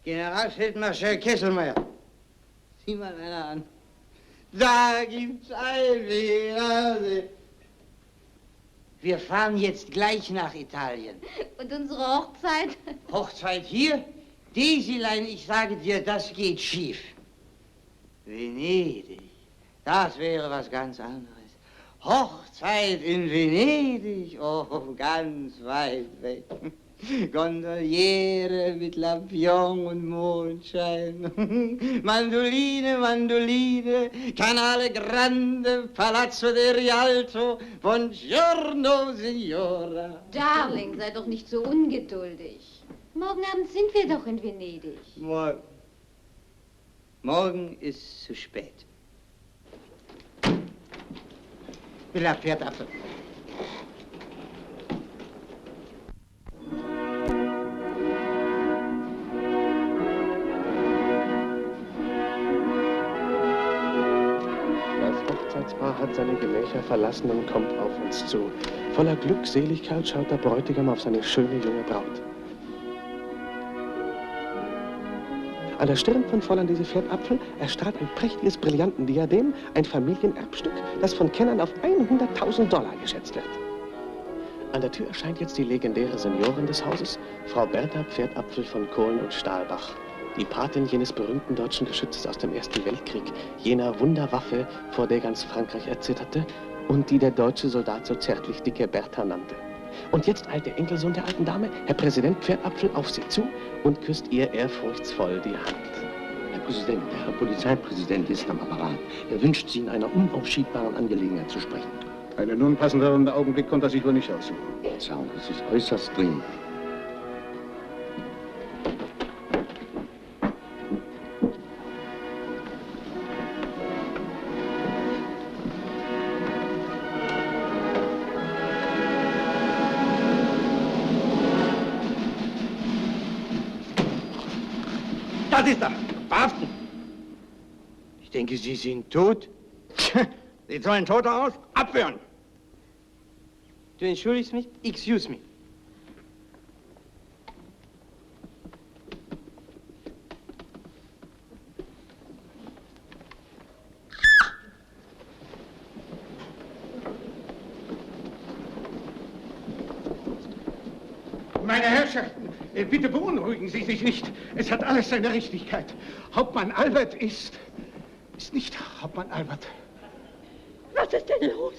Generalfeldmarschall Kesselmeier. Sieh mal einer an. Da gibt's ein Nase. Wir fahren jetzt gleich nach Italien. Und unsere Hochzeit? Hochzeit hier? Desilein, ich sage dir, das geht schief. Venedig, das wäre was ganz anderes. Hochzeit in Venedig, oh, ganz weit weg. Gondoliere mit Lampion und Mondschein. Mandoline, Mandoline, Canale Grande, Palazzo del Rialto, Buongiorno, Signora. Darling, sei doch nicht so ungeduldig. Morgen Abend sind wir doch in Venedig. Morgen ist zu spät. Villa Pferdapfel. Das Hochzeitspaar hat seine Gemächer verlassen und kommt auf uns zu. Voller Glückseligkeit schaut der Bräutigam auf seine schöne junge Braut. An der Stirn von Fräulein Daisy Pferdapfel erstrahlt ein prächtiges Brillantendiadem, ein Familienerbstück, das von Kennern auf $100.000 geschätzt wird. An der Tür erscheint jetzt die legendäre Seniorin des Hauses, Frau Bertha Pferdapfel von Kohlen und Stahlbach, die Patin jenes berühmten deutschen Geschützes aus dem Ersten Weltkrieg, jener Wunderwaffe, vor der ganz Frankreich erzitterte und die der deutsche Soldat so zärtlich dicke Bertha nannte. Und jetzt eilt der Enkelsohn der alten Dame, Herr Präsident Pferdapfel, auf sie zu und küsst ihr ehrfurchtsvoll die Hand. Herr Präsident, der Herr Polizeipräsident ist am Apparat. Er wünscht Sie in einer unaufschiebbaren Angelegenheit zu sprechen. Einen unpassenderen Augenblick konnte er sich wohl nicht aussuchen. Zau, es ist äußerst dringend. Das ist er. Verhaften. denke, Sie sind tot? Sieht so ein Toter aus? Abwehren! Du entschuldigst mich? Excuse me. Meine Herrschaften, bitte beunruhigen Sie sich nicht. Es hat alles seine Richtigkeit. Hauptmann Albert ist nicht Hauptmann Albert. Was ist denn los?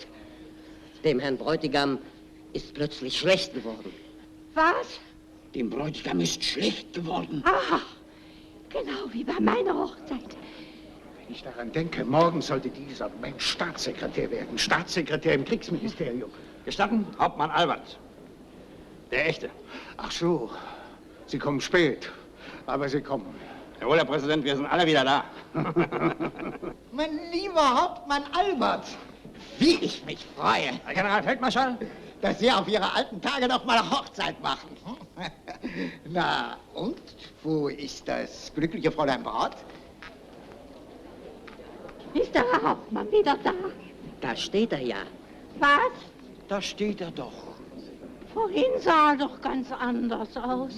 Dem Herrn Bräutigam ist plötzlich schlecht geworden. Was? Dem Bräutigam ist schlecht geworden. Aha, genau wie bei meiner Hochzeit. Wenn ich daran denke, morgen sollte dieser Mensch Staatssekretär werden. Staatssekretär im Kriegsministerium. Gestatten, Hauptmann Albert. Der Echte. Ach so, Sie kommen spät, aber Sie kommen. Jawohl, Herr Präsident, wir sind alle wieder da. Mein lieber Hauptmann Albert, wie ich mich freue. Herr Generalfeldmarschall? Dass Sie auf Ihre alten Tage noch mal Hochzeit machen. Na, und? Wo ist das glückliche Fräulein Braut? Ist der Herr Hauptmann wieder da? Da steht er ja. Was? Da steht er doch. Vorhin sah er doch ganz anders aus.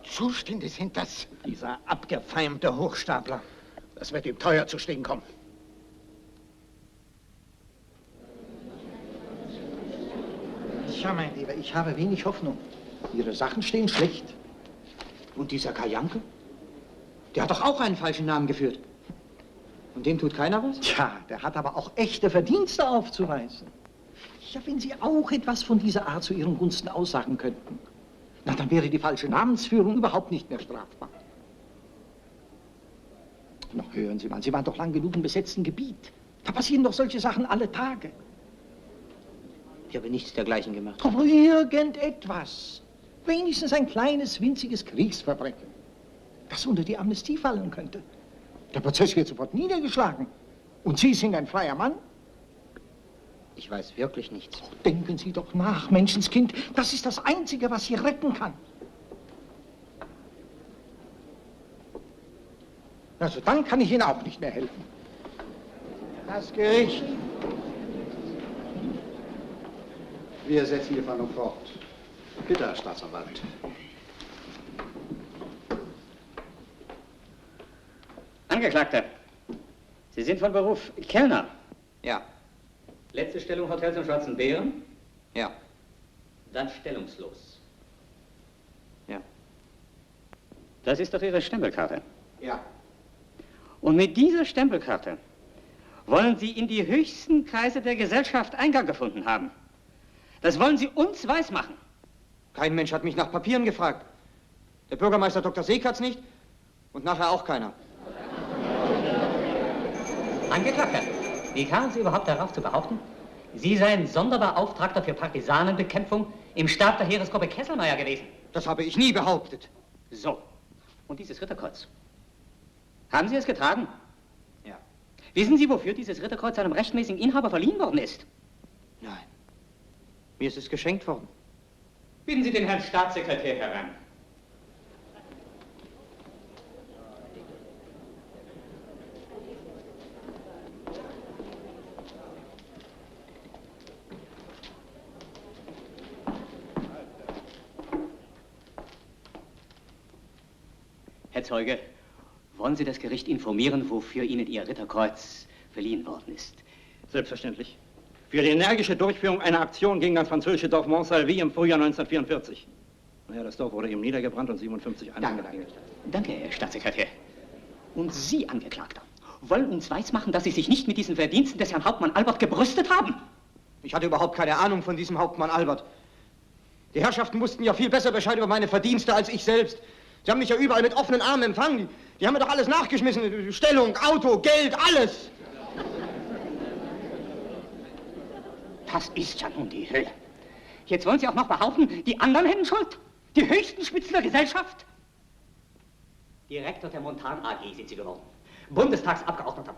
Zustände sind das. Dieser abgefeimte Hochstapler. Das wird ihm teuer zu stehen kommen. Tja, mein Lieber, ich habe wenig Hoffnung. Ihre Sachen stehen schlecht. Und dieser Kajanke? Der hat doch auch einen falschen Namen geführt. Und dem tut keiner was? Tja, der hat aber auch echte Verdienste aufzuweisen. Ja, wenn Sie auch etwas von dieser Art zu Ihren Gunsten aussagen könnten, na, dann wäre die falsche Namensführung überhaupt nicht mehr strafbar. Noch hören Sie mal, Sie waren doch lang genug im besetzten Gebiet. Da passieren doch solche Sachen alle Tage. Ich habe nichts dergleichen gemacht. Aber irgendetwas. Wenigstens ein kleines, winziges Kriegsverbrechen, das unter die Amnestie fallen könnte. Der Prozess wird sofort niedergeschlagen. Und Sie sind ein freier Mann? Ich weiß wirklich nichts. Denken Sie doch nach, Menschenskind. Das ist das Einzige, was Sie retten kann. Also dann kann ich Ihnen auch nicht mehr helfen. Das Gericht. Wir setzen die Verhandlung fort. Bitte, Herr Staatsanwalt. Angeklagter, Sie sind von Beruf Kellner. Ja. Letzte Stellung Hotel zum Schwarzen Bären? Ja. Dann stellungslos. Ja. Das ist doch Ihre Stempelkarte. Ja. Und mit dieser Stempelkarte wollen Sie in die höchsten Kreise der Gesellschaft Eingang gefunden haben. Das wollen Sie uns weismachen. Kein Mensch hat mich nach Papieren gefragt. Der Bürgermeister Dr. Seekatz nicht und nachher auch keiner. Angeklagter, wie kamen Sie überhaupt darauf zu behaupten, Sie seien Sonderbeauftragter für Partisanenbekämpfung im Stab der Heeresgruppe Kesselmeier gewesen? Das habe ich nie behauptet. So. Und dieses Ritterkreuz? Haben Sie es getragen? Ja. Wissen Sie, wofür dieses Ritterkreuz einem rechtmäßigen Inhaber verliehen worden ist? Nein. Mir ist es geschenkt worden. Bitten Sie den Herrn Staatssekretär heran. Herr Zeuge, wollen Sie das Gericht informieren, wofür Ihnen Ihr Ritterkreuz verliehen worden ist? Selbstverständlich. Für die energische Durchführung einer Aktion gegen das französische Dorf Montsalvi im Frühjahr 1944. Naja, das Dorf wurde eben niedergebrannt und 57 eingeladen. Danke, Herr Staatssekretär. Und Sie, Angeklagter, wollen uns weismachen, dass Sie sich nicht mit diesen Verdiensten des Herrn Hauptmann Albert gebrüstet haben? Ich hatte überhaupt keine Ahnung von diesem Hauptmann Albert. Die Herrschaften wussten ja viel besser Bescheid über meine Verdienste als ich selbst. Sie haben mich ja überall mit offenen Armen empfangen. Die haben mir doch alles nachgeschmissen. Stellung, Auto, Geld, alles. Das ist ja nun die Hölle. Jetzt wollen Sie auch noch behaupten, die anderen hätten Schuld? Die höchsten Spitzen der Gesellschaft? Direktor der Montan AG sind Sie geworden. Bundestagsabgeordneter.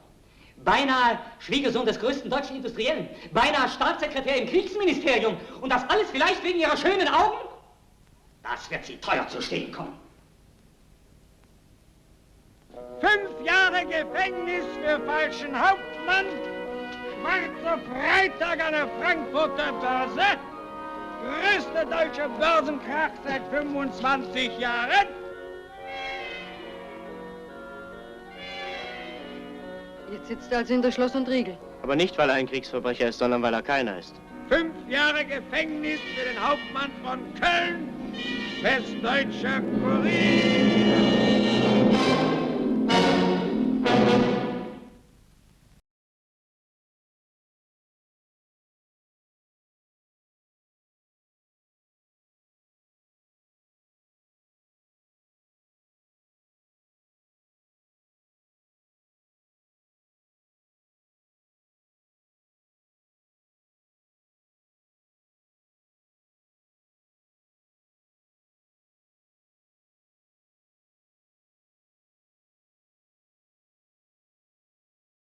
Beinahe Schwiegersohn des größten deutschen Industriellen. Beinahe Staatssekretär im Kriegsministerium. Und das alles vielleicht wegen Ihrer schönen Augen? Das wird Sie teuer zu stehen kommen. 5 Jahre Gefängnis für falschen Hauptmann. Schwarzer Freitag an der Frankfurter Börse. Größte deutsche Börsenkrach seit 25 Jahren. Jetzt sitzt er also hinter Schloss und Riegel. Aber nicht, weil er ein Kriegsverbrecher ist, sondern weil er keiner ist. 5 Jahre Gefängnis für den Hauptmann von Köln. Westdeutscher Kurier.